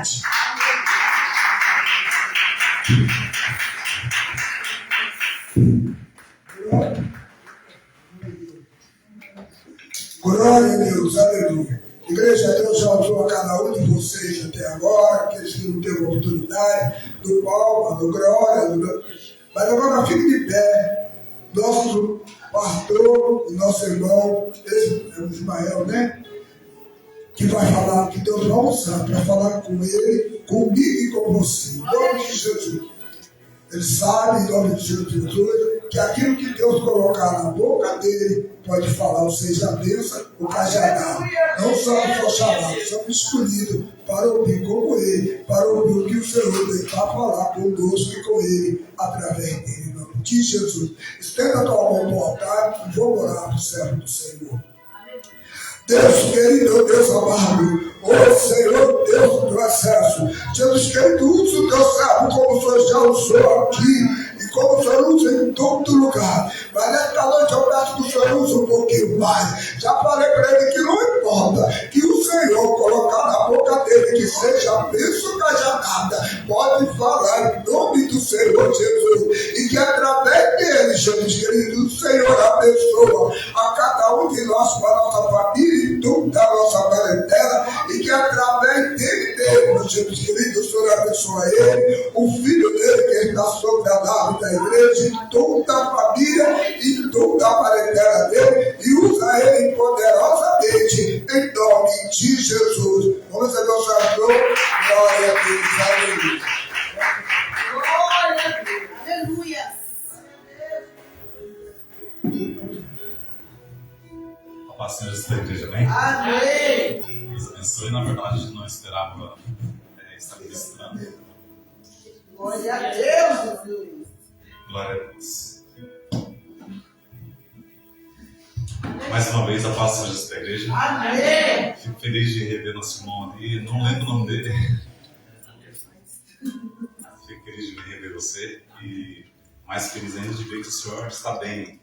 verdade. Glória a Deus, aleluia. Igreja, Deus já usou a cada um de vocês até agora, aqueles que não teve oportunidade, do Palma, do Glória, mas agora fique de pé. Nosso pastor, o nosso irmão, esse é o Ismael, né? Que vai falar, que Deus vai usar para falar com ele, comigo e com você. Em nome de Jesus. Ele sabe, em nome de Jesus, que aquilo que Deus colocar na boca dele pode falar, ou seja, a bênção, o cajadado. Não somos só chamados, somos escolhidos para ouvir como ele, para ouvir o que o Senhor tem para falar conosco e com ele, através dele. Em nome de Jesus. Estenda a tua mão no altar e vou orar para o servo do Senhor. Deus querido, Deus amado, ó Senhor, Deus do acesso, Jesus querido, usa o teu servo como o Senhor já usou aqui. Como o Senhor usa em todo lugar. Mas nesta noite eu peço que o Senhor use um pouquinho mais. Já falei para ele que não importa que o Senhor colocar na boca dele que seja a bênção cajadada. Pode falar em nome do Senhor Jesus. E que através dele, Jesus querido, o Senhor abençoa a cada um de nós, com a nossa família e toda a nossa parentela. E que através dele mesmo, Jesus querido, o Senhor abençoa ele, o filho dele que está sobre a nave da igreja, e toda a família e toda a parentela dele, e usa ele poderosamente em nome de Jesus. Vamos ver o Senhor. Glória a Deus, aleluia. Glória a Deus, aleluia. A paz, senhores da igreja, amém? Amém. Deus abençoe. Na verdade, a gente não esperava estar ministrando. Glória a Deus, Jesus. Glória a Deus. Mais uma vez, a paz seja da igreja. Amém. Fico feliz de rever nosso irmão ali. Não lembro o nome dele. Fico feliz de rever você. E mais feliz ainda de ver que o senhor está bem.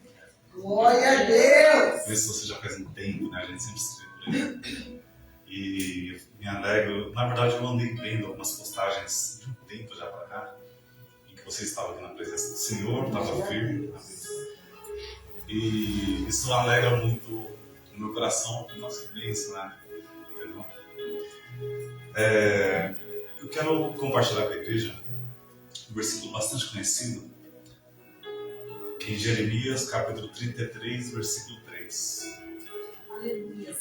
Glória a Deus. Isso você já faz um tempo, né? A gente sempre se vê por aí. E me alegro. Na verdade, eu andei vendo algumas postagens de um tempo já para cá. Você estava aqui na presença do Senhor, estava firme. E isso alegra muito o meu coração, porque nós cremos, né? Entendeu? Eu quero compartilhar com a igreja um versículo bastante conhecido, que é em Jeremias, capítulo 33, versículo 3. Aleluia.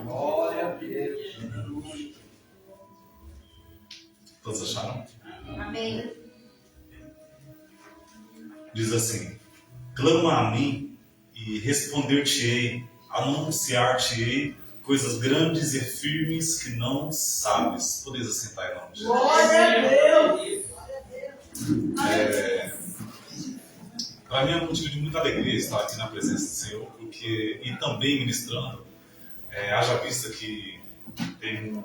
Glória a Deus. Todos acharam? Amém. Diz assim: clama a mim e responder-te-ei, anunciar-te-ei coisas grandes e firmes que não sabes. Podeis assentar em nome de Jesus. Glória a Deus. Para mim é um motivo de muita alegria estar aqui na presença do Senhor, porque, e também ministrando, haja vista que tem um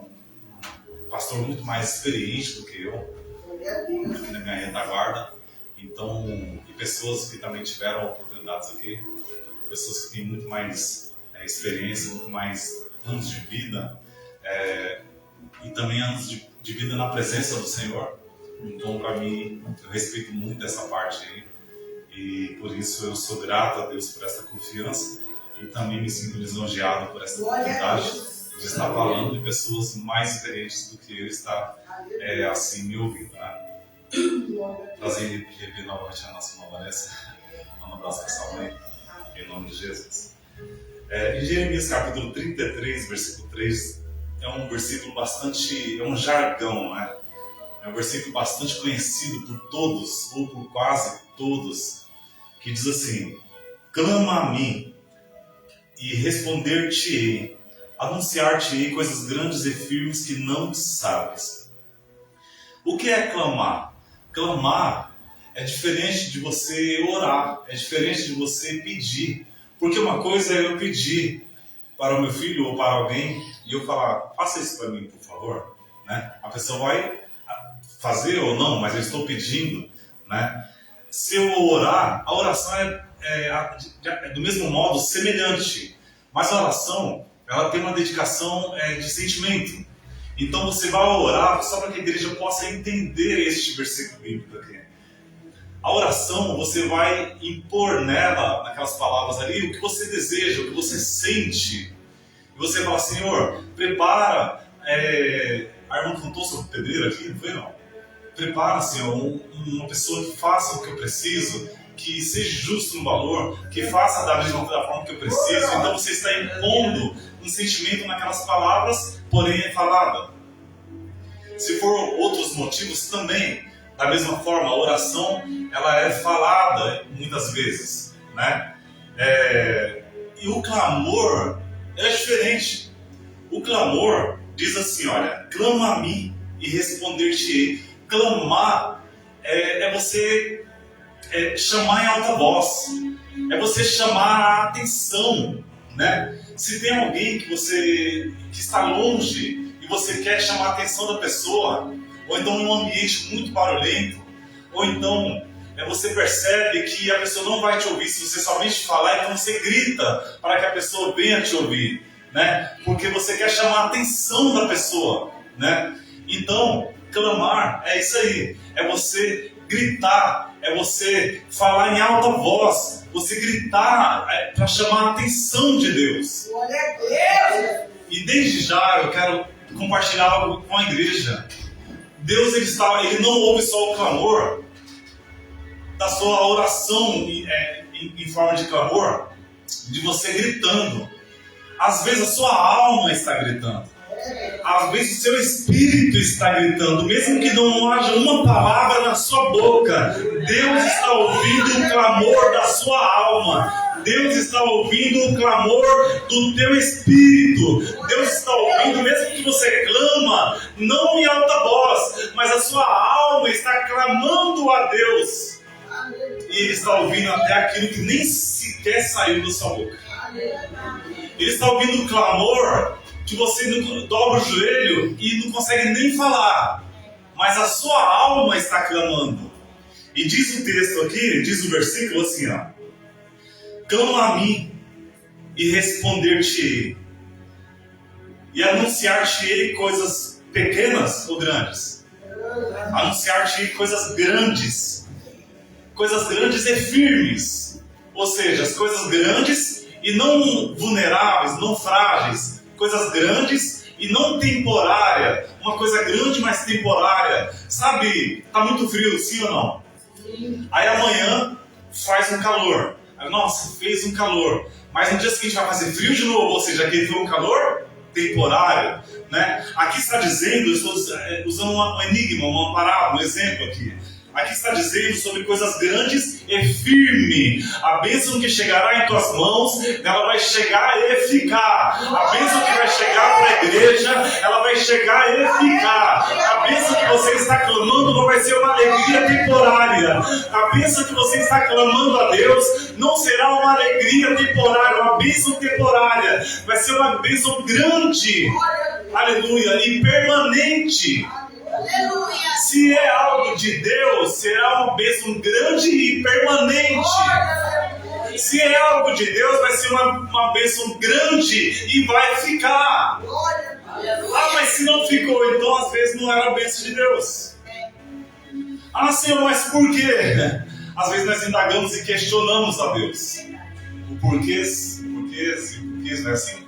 pastor muito mais experiente do que eu, aqui na minha retaguarda, então, e pessoas que também tiveram oportunidades aqui, pessoas que têm muito mais experiência, muito mais anos de vida, e também anos de vida na presença do Senhor. Então, para mim, eu respeito muito essa parte aí, e por isso eu sou grato a Deus por essa confiança, e também me sinto lisonjeado por essa oportunidade de estar falando de pessoas mais experientes do que eu estar assim me ouvindo, né? Prazer em rever novamente a nossa irmã Vanessa. Um abraço para sua mãe, em nome de Jesus. Em Jeremias capítulo 33, versículo 3, é um versículo bastante, é um jargão, né? É um versículo bastante conhecido por todos, ou por quase todos, que diz assim: clama a mim e responder-te-ei, anunciar-te-ei coisas grandes e firmes que não sabes. O que é clamar? Clamar é diferente de você orar, é diferente de você pedir. Porque uma coisa é eu pedir para o meu filho ou para alguém e eu falar, faça isso para mim, por favor. Né? A pessoa vai fazer ou não, mas eu estou pedindo. Né? se eu orar, a oração é do mesmo modo semelhante. Mas a oração, ela tem uma dedicação de sentimento. Então você vai orar só para que a igreja possa entender este versículo bíblico aqui. A oração, você vai impor nela, naquelas palavras ali, o que você deseja, o que você sente. E você fala, Senhor, prepara... a irmã cantou sobre o pedreiro aqui, não foi não? Prepara, Senhor, uma pessoa que faça o que eu preciso, que seja justo no valor, que faça da forma que eu preciso. Então você está impondo um sentimento naquelas palavras, porém é falada. Se for outros motivos também, da mesma forma, a oração ela é falada muitas vezes, né? E o clamor é diferente. O clamor diz assim, olha, clama a mim e responder-te-ei. Clamar é você chamar em alta voz, é você chamar a atenção, né? Se tem alguém que está longe e você quer chamar a atenção da pessoa, ou então num ambiente muito barulhento, ou então você percebe que a pessoa não vai te ouvir se você somente falar, então você grita para que a pessoa venha te ouvir, né? Porque você quer chamar a atenção da pessoa, né? Então, clamar é isso aí, é você gritar, é você falar em alta voz, você gritar para chamar a atenção de Deus. Glória a Deus! E desde já eu quero compartilhar algo com a igreja. Deus ele não ouve só o clamor da sua oração em forma de clamor, de você gritando. Às vezes a sua alma está gritando. Às vezes o seu espírito está gritando, mesmo que não haja uma palavra na sua boca. Deus está ouvindo o clamor da sua alma. Deus está ouvindo o clamor do teu espírito. Deus está ouvindo, mesmo que você clama, não em alta voz, mas a sua alma está clamando a Deus. E Ele está ouvindo até aquilo que nem sequer saiu da sua boca. Ele está ouvindo o clamor que você não dobra o joelho e não consegue nem falar, mas a sua alma está clamando. E diz o texto aqui, diz o versículo assim, ó: clama a mim e responder-te-ei, e anunciar-te-ei coisas pequenas ou grandes. Anunciar-te-ei coisas grandes e firmes, ou seja, as coisas grandes e não vulneráveis, não frágeis, coisas grandes e não temporária, uma coisa grande mas temporária. Sabe, tá muito frio, sim ou não? Sim. Aí amanhã faz um calor. Nossa, fez um calor. Mas no dia seguinte vai fazer frio de novo, ou seja, aquele foi um calor temporário, né? Aqui está dizendo, eu estou usando um enigma, uma parábola, um exemplo aqui. Aqui está dizendo sobre coisas grandes e firmes. A bênção que chegará em tuas mãos, ela vai chegar e ficar. A bênção que vai chegar para a igreja, ela vai chegar e ficar. A bênção que você está clamando não vai ser uma alegria temporária. A bênção que você está clamando a Deus não será uma alegria temporária, uma bênção temporária. Vai ser uma bênção grande, aleluia, e permanente. Aleluia. Se é algo de Deus, será uma bênção grande e permanente. Se é algo de Deus, vai ser uma bênção grande e vai ficar. Ah, mas se não ficou, então às vezes não era a bênção de Deus. Ah, Senhor, mas por quê? Às vezes nós indagamos e questionamos a Deus. O porquês, não é assim?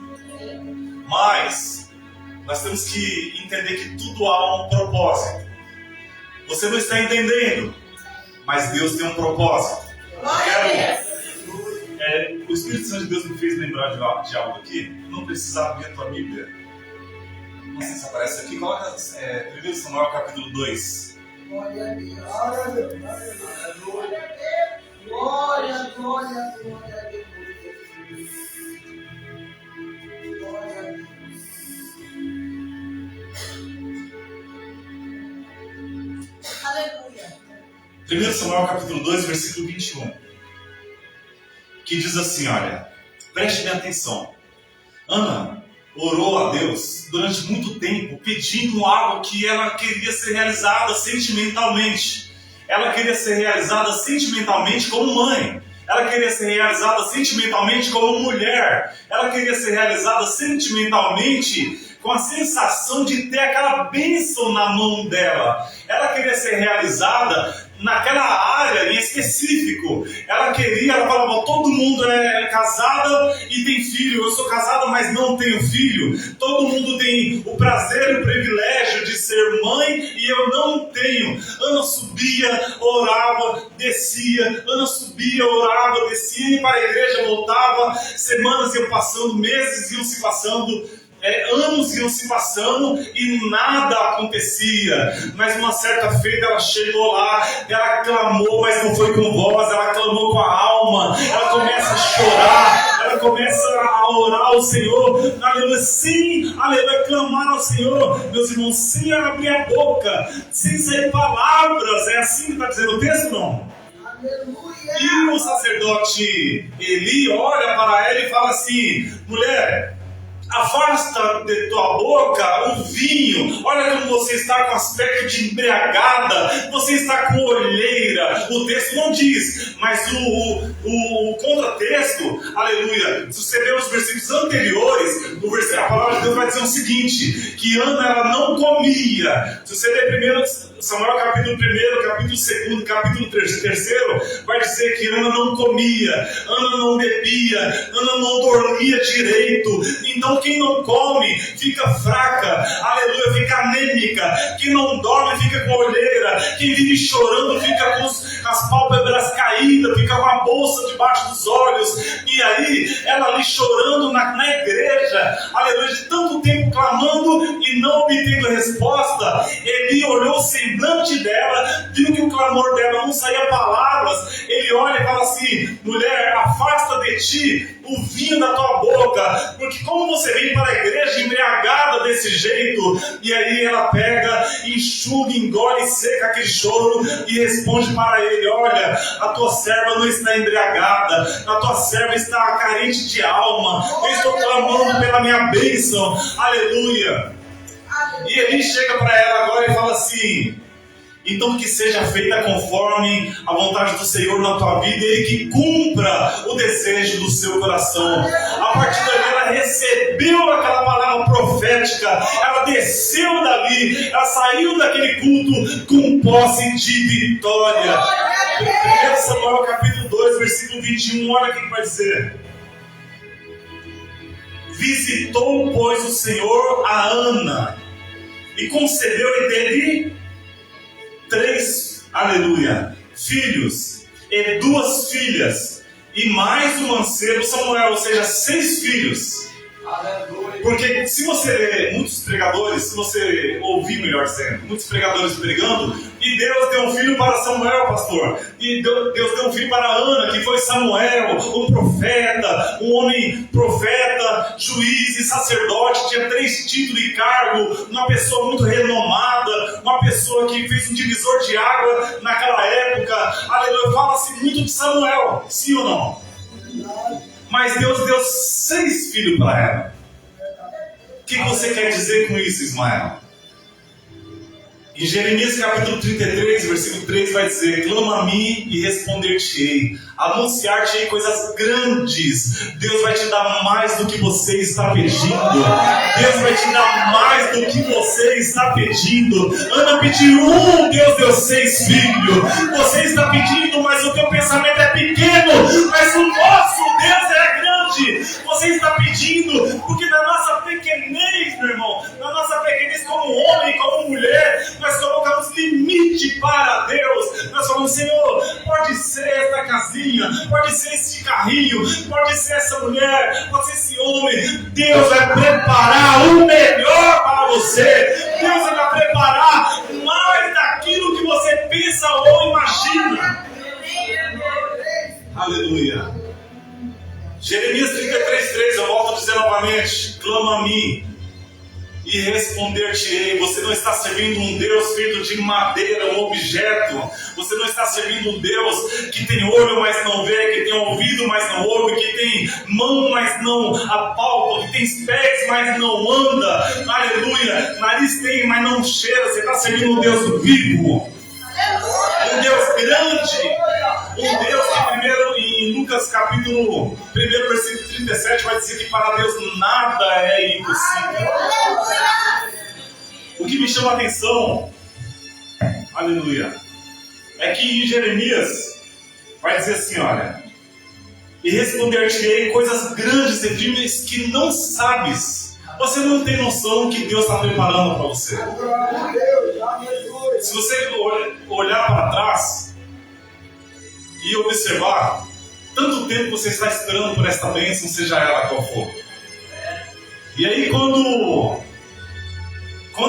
Mas nós temos que entender que tudo há um propósito. Você não está entendendo, mas Deus tem um propósito. O Espírito Santo de Deus me fez lembrar de algo aqui. Não precisa abrir a tua Bíblia. Não sei se aparece aqui. Coloca 1 Samuel capítulo 2. Glória a Deus. Glória a Deus. Glória a Deus. Glória a Deus. Glória a Deus. Glória a Deus. 1 Samuel capítulo 2, versículo 21, que diz assim, olha, preste bem atenção. Ana orou a Deus durante muito tempo, pedindo algo que ela queria ser realizada sentimentalmente. ela queria ser realizada sentimentalmente como mãe. Ela queria ser realizada sentimentalmente como mulher. Ela queria ser realizada sentimentalmente com a sensação de ter aquela bênção na mão dela. Ela queria ser realizada naquela área em específico. Ela falava, todo mundo é casada e tem filho. Eu sou casada, mas não tenho filho. Todo mundo tem o prazer e o privilégio de ser mãe e eu não tenho. Ana subia, orava, descia. Ana subia, orava, descia e para a igreja voltava. Semanas iam passando, meses iam se passando. Anos iam se passando e nada acontecia. Mas uma certa feita ela chegou lá, ela clamou, mas não foi com voz, ela clamou com a alma. Ela começa a chorar, ela começa a orar ao Senhor, aleluia, sim, aleluia, clamar ao Senhor, meus irmãos, sem abrir a boca, sem sair palavras. É assim que está dizendo o texto, não? Aleluia. E o sacerdote Eli olha para ela e fala assim: mulher, afasta de tua boca o vinho. Olha como você está com aspecto de embriagada. Você está com olheira. O texto não diz, mas o contratexto, aleluia, se você ver os versículos anteriores, a palavra de Deus vai dizer o seguinte: que Ana ela não comia. Se você ler 1 Samuel capítulo 1, capítulo 2, capítulo 3, vai dizer que Ana não comia, Ana não bebia, Ana não dormia direito. Então quem não come fica fraca, aleluia, fica anêmica. Quem não dorme fica com olheira. Quem vive chorando fica com as pálpebras caídas, fica com a bolsa debaixo dos olhos. E aí ela ali chorando na igreja, aleluia, de tanto tempo clamando e não obtendo resposta. Ele olhou o semblante dela, viu que o clamor dela não saía palavras. Ele olha e fala assim: mulher, afasta de ti o vinho da tua boca, porque como você vem para a igreja embriagada desse jeito? E aí ela pega, enxuga, engole, seca aquele choro e responde para ele: olha, a tua serva não está embriagada, a tua serva está carente de alma, eu estou clamando pela minha bênção, aleluia. E ele chega para ela agora e fala assim: então que seja feita conforme a vontade do Senhor na tua vida, Ele que cumpra o desejo do seu coração. A partir dali ela recebeu aquela palavra profética, ela desceu dali, ela saiu daquele culto com posse de vitória. 1 Samuel capítulo 2, versículo 21, olha o que vai dizer: visitou, pois, o Senhor a Ana e concedeu-lhe dele 3, aleluia, filhos e 2 filhas, e mais um mancebo Samuel, ou seja, 6 filhos. Aleluia. Porque se você ler muitos pregadores, se você ouvir, melhor dizendo, muitos pregadores pregando, e Deus deu um filho para Samuel, pastor, e Deus deu um filho para Ana, que foi Samuel, um profeta, um homem profeta, juiz e sacerdote, tinha 3 títulos e cargo, uma pessoa muito renomada, uma pessoa que fez um divisor de água naquela época, aleluia. Fala-se muito de Samuel, sim ou não? Mas Deus deu 6 filhos para ela. O que você quer dizer com isso, Ismael? Em Jeremias capítulo 33, versículo 3 vai dizer: clama a mim e responder-te-ei, anunciar-te-ei coisas grandes. Deus vai te dar mais do que você está pedindo. Deus vai te dar mais do que você está pedindo. Ana pediu Deus deu 6 filhos. Você está pedindo, mas o teu pensamento é pequeno, mas o nosso Deus é grande. Você está pedindo, porque na nossa pequenez, meu irmão, na nossa pequenez como homem, como mulher, nós colocamos limite para Deus. Nós falamos: Senhor, pode ser esta casinha, pode ser esse carrinho, pode ser essa mulher, pode ser esse homem. Deus vai preparar o melhor para você. Deus vai preparar mais daquilo que você pensa ou imagina. Aleluia. Jeremias 33:3, eu volto a dizer novamente: clama a mim e responder-te-ei. Você não está servindo um Deus feito de madeira, um objeto. Você não está servindo um Deus que tem olho, mas não vê, que tem ouvido, mas não ouve, que tem mão, mas não apalpa, que tem pés, mas não anda. Aleluia. Nariz tem, mas não cheira. Você está servindo um Deus vivo, um Deus grande, um Deus que primeiro em Lucas capítulo 1, versículo 37 vai dizer que para Deus nada é impossível. O que me chama a atenção, aleluia, é que em Jeremias vai dizer assim, olha, e responder-te-ei coisas grandes e firmes que não sabes. Você não tem noção que Deus está preparando para você. Se você olhar para trás e observar, tanto tempo você está esperando por esta bênção, seja ela qual for. E aí quando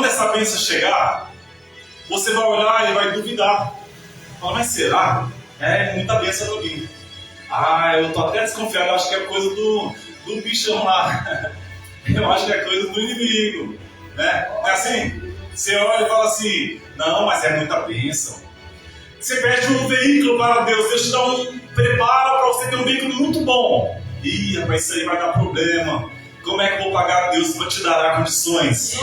essa bênção chegar, você vai olhar e vai duvidar. Fala, mas será? É muita bênção para mim. Eu estou até desconfiado, acho que é coisa do bichão lá. Eu acho que é coisa do inimigo. Né? Não é assim? Você olha e fala assim, não, mas é muita bênção. Você pede um veículo para Deus, Deus te dá prepara para você ter um veículo muito bom. Mas isso aí vai dar problema. Como é que eu vou pagar? Deus vai te dar condições.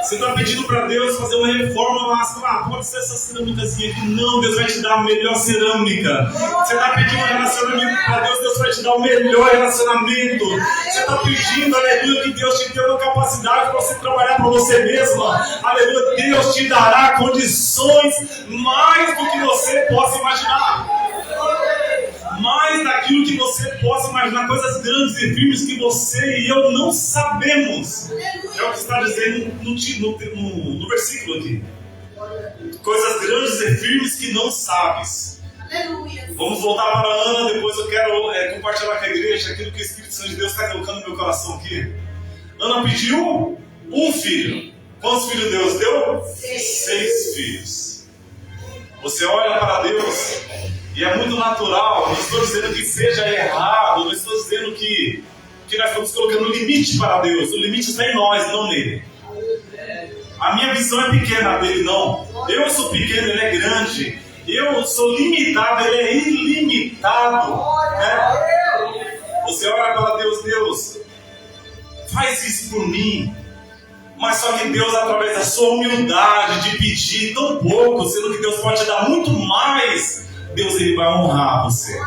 Você está pedindo para Deus fazer uma reforma, mas pode ser essa cerâmicazinha aqui. Não, Deus vai te dar a melhor cerâmica. Você está pedindo um relacionamento para Deus, Deus vai te dar o melhor relacionamento. Você está pedindo, aleluia, que Deus te dê uma capacidade para você trabalhar para você mesmo. Aleluia, Deus te dará condições mais do que você possa imaginar. Mais daquilo que você possa imaginar, coisas grandes e firmes que você e eu não sabemos. É o que está dizendo no versículo aqui. Coisas grandes e firmes que não sabes. Vamos voltar para a Ana, depois eu quero compartilhar com a igreja aquilo que o Espírito Santo de Deus está colocando no meu coração aqui. Ana pediu um filho. Quantos filhos Deus deu? 6 filhos. Você olha para Deus e é muito natural. Não estou dizendo que seja errado, não estou dizendo que nós estamos colocando limite para Deus. O limite está em nós, não nele. A minha visão é pequena, a dele não. Eu sou pequeno, ele é grande. Eu sou limitado, ele é ilimitado. Né? Você olha para Deus, Deus, faz isso por mim. Mas só que Deus, através da sua humildade de pedir tão pouco, sendo que Deus pode te dar muito mais, Deus ele vai honrar você.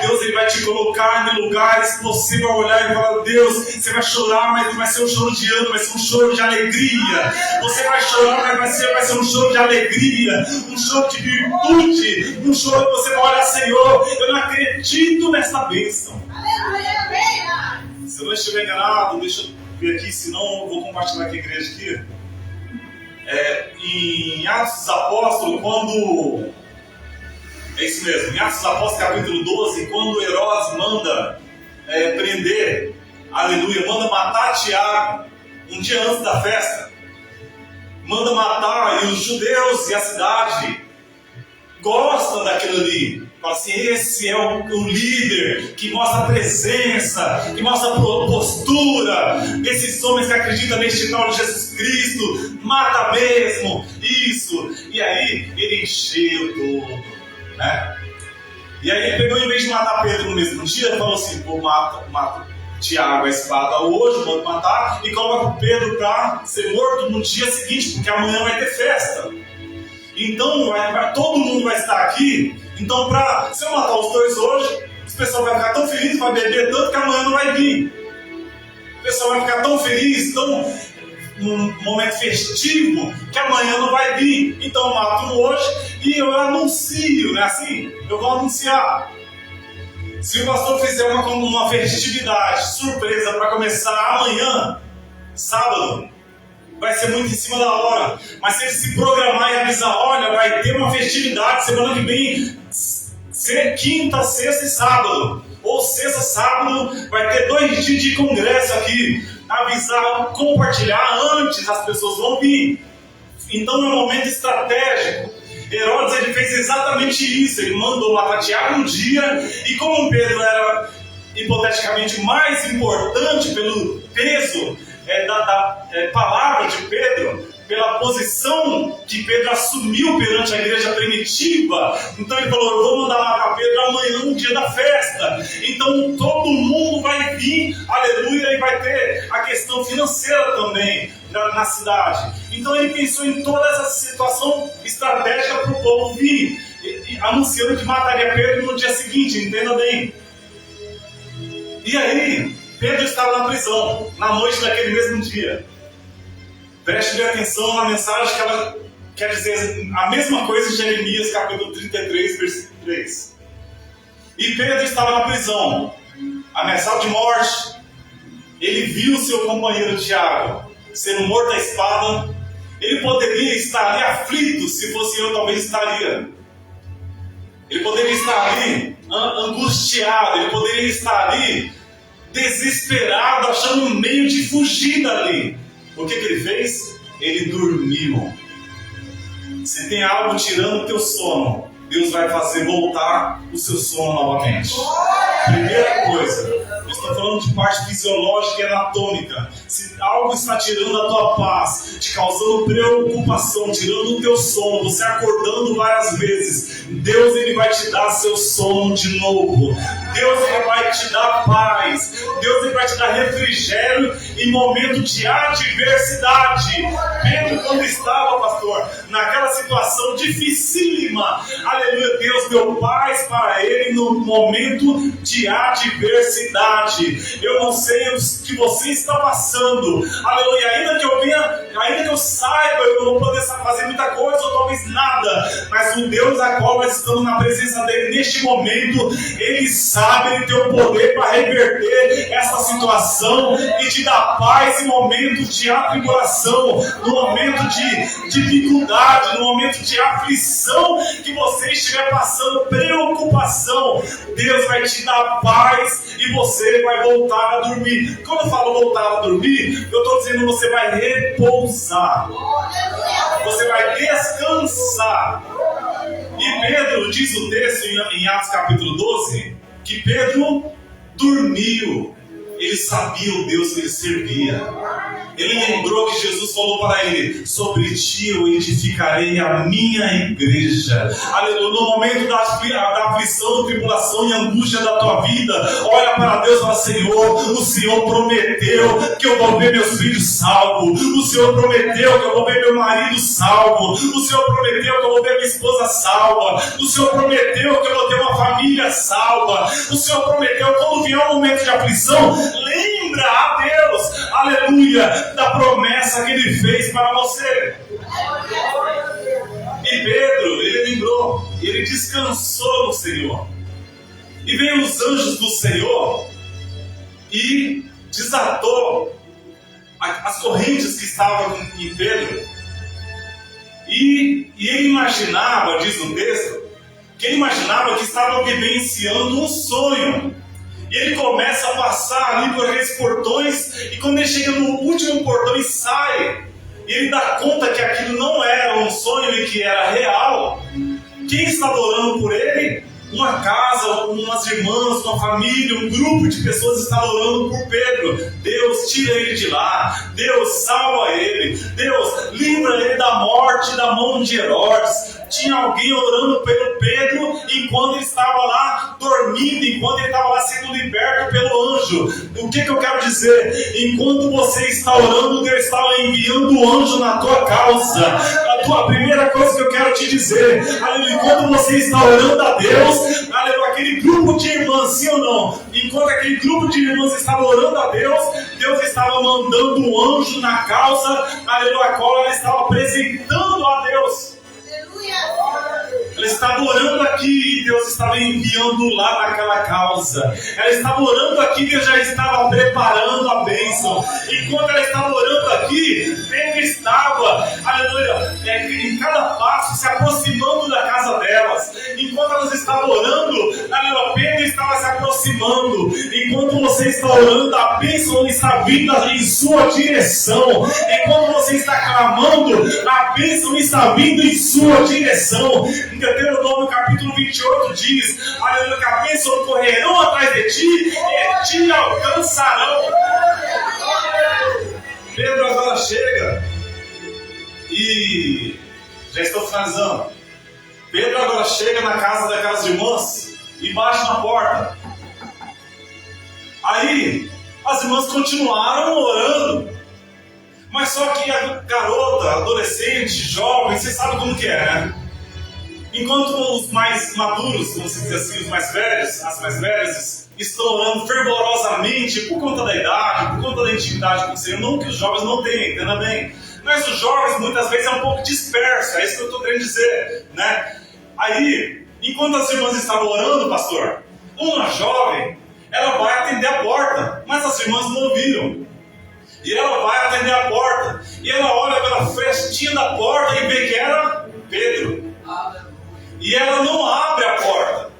Deus ele vai te colocar em lugares que você vai olhar e falar, Deus, você vai chorar, mas não vai ser um choro de ano, vai ser um choro de alegria. Você vai chorar, mas vai ser um choro de alegria, um choro de virtude, um choro que você vai olhar, Senhor, eu não acredito nessa bênção. Se eu não estiver enganado, deixa eu ver aqui, senão eu vou compartilhar com a igreja aqui. Em Atos dos Apóstolos, quando... É isso mesmo, em Atos dos Apóstolos capítulo 12, quando Herodes manda prender, aleluia, manda matar Tiago, um dia antes da festa, manda matar, e os judeus e a cidade gostam daquilo ali. Fala assim, esse é o líder que mostra presença, que mostra postura, esses homens que acreditam neste tal de Jesus Cristo, mata mesmo, isso. E aí ele encheu tudo, né? E aí ele pegou, em vez de matar Pedro no mesmo dia, falou assim, pô, mata Tiago a espada hoje, vou matar, e coloca Pedro para ser morto no dia seguinte, porque amanhã vai ter festa. Então todo mundo vai estar aqui. Então, se eu matar os dois hoje, o pessoal vai ficar tão feliz, vai beber tanto que amanhã não vai vir. O pessoal vai ficar tão feliz, num momento festivo, que amanhã não vai vir. Então eu mato um hoje e eu anuncio, não é assim? Eu vou anunciar. Se o pastor fizer uma festividade surpresa para começar amanhã, sábado, vai ser muito em cima da hora. Mas se ele se programar e avisar, olha, vai ter uma festividade semana que vem, quinta, sexta e sábado. Ou sexta, sábado, vai ter 2 dias de congresso aqui. Avisar, compartilhar antes, as pessoas vão vir. Então é um momento estratégico. Herodes ele fez exatamente isso. Ele mandou matar Tiago um dia, e como Pedro era hipoteticamente mais importante pelo peso da palavra de Pedro, pela posição que Pedro assumiu perante a igreja primitiva, então ele falou, eu vou mandar matar Pedro amanhã, no dia da festa. Então todo mundo vai vir, aleluia, e vai ter a questão financeira também. na cidade. Então ele pensou em toda essa situação estratégica para o povo vir, anunciando que mataria Pedro no dia seguinte, entenda bem. E aí, Pedro estava na prisão, na noite daquele mesmo dia. Preste bem atenção na mensagem que ela quer dizer a mesma coisa em Jeremias capítulo 33, versículo 3. E Pedro estava na prisão, ameaçado de morte. Ele viu seu companheiro Tiago sendo morto à espada. Ele poderia estar ali aflito, se fosse eu talvez estaria. Ele poderia estar ali angustiado, ele poderia estar ali desesperado, achando um meio de fugir dali. O que ele fez? Ele dormiu. Se tem algo tirando o teu sono, Deus vai fazer voltar o seu sono novamente. Primeira coisa, eu estou falando de parte fisiológica e anatômica. Se algo está tirando a tua paz, te causando preocupação, tirando o teu sono, você acordando várias vezes, Deus ele vai te dar seu sono de novo. Deus ele vai te dar paz. Deus ele vai te dar refrigério em momento de adversidade. Pedro, quando estava, pastor, naquela situação dificílima, aleluia, Deus deu paz para ele no momento de adversidade. Eu não sei o que você está passando, aleluia, ainda que eu saiba, eu não vou poder fazer muita coisa ou talvez nada, mas o Deus a qual nós estamos na presença dele neste momento, ele sabe, ele tem o poder para reverter essa situação e te dar paz em momentos de atribulação, no momento de dificuldade, no momento de aflição que você estiver passando, preocupação. Deus vai te dar paz e você vai voltar a dormir. Quando eu falo voltar a dormir, eu estou dizendo você vai repousar, você vai descansar. E Pedro, diz o texto em Atos capítulo 12, que Pedro dormiu. Ele sabia o Deus que ele servia. Ele lembrou que Jesus falou para ele: sobre ti eu edificarei a minha igreja. Aleluia. No momento da aflição, tribulação e angústia da tua vida, olha para Deus e fala: Senhor, o Senhor prometeu que eu vou ver meus filhos salvos. O Senhor prometeu que eu vou ver meu marido salvo. O Senhor prometeu que eu vou ver minha esposa salva. O Senhor prometeu que eu vou ter uma família salva. O Senhor prometeu, quando vier um momento de aflição, lembra a Deus, aleluia, da promessa que ele fez para você. E Pedro, ele lembrou, ele descansou no Senhor. E veio os anjos do Senhor e desatou as correntes que estavam em Pedro. E ele imaginava, diz o texto, que ele imaginava que estava vivenciando um sonho. E ele começa a passar ali por aqueles portões, e quando ele chega no último portão e sai, e ele dá conta que aquilo não era um sonho e que era real. Quem estava orando por ele? Uma casa, umas irmãs, uma família, um grupo de pessoas estava orando por Pedro. Deus, tira ele de lá. Deus, salva ele. Deus, livra ele da morte, da mão de Herodes. Tinha alguém orando pelo Pedro enquanto ele estava lá dormindo, enquanto ele estava lá sendo liberto pelo anjo. O que eu quero dizer? Enquanto você está orando, Deus estava enviando o anjo na tua causa. A primeira coisa que eu quero te dizer, aleluia, enquanto você está orando a Deus, aleluia, aquele grupo de irmãs, sim ou não? Enquanto aquele grupo de irmãs estava orando a Deus, Deus estava mandando um anjo na causa, aleluia, a qual ela estava apresentando a Deus. Ela estava orando aqui e Deus estava enviando lá naquela causa. Ela estava orando aqui e Deus já estava preparando a bênção. Enquanto ela estava orando aqui, Pedro estava, aleluia, em cada passo se aproximando da casa delas. Enquanto elas estavam orando, aleluia, Pedro estava se aproximando. Enquanto você está orando, a bênção está vindo em sua direção. Enquanto você está clamando, a bênção está vindo em sua direção. Deuteronômio capítulo 28 diz, aleluia, que a bênção correrão atrás de ti e te alcançarão. Pedro agora chega e já estou finalizando. Pedro agora chega na casa daquelas irmãs e bate na porta. Aí as irmãs continuaram orando. Mas só que a garota, adolescente, jovem, você sabe como que é, né? Enquanto os mais maduros, vamos dizer assim, os mais velhos, as mais velhas, estão orando fervorosamente por conta da idade, por conta da intimidade com o Senhor. Não que os jovens não tenham, entenda bem. Mas os jovens muitas vezes é um pouco disperso, é isso que eu estou querendo dizer, né? Aí, enquanto as irmãs estavam orando, pastor, uma jovem, ela vai atender a porta, mas as irmãs não ouviram. E ela vai atender a porta, e ela olha pela frestinha da porta e vê que era Pedro. E ela não abre a porta.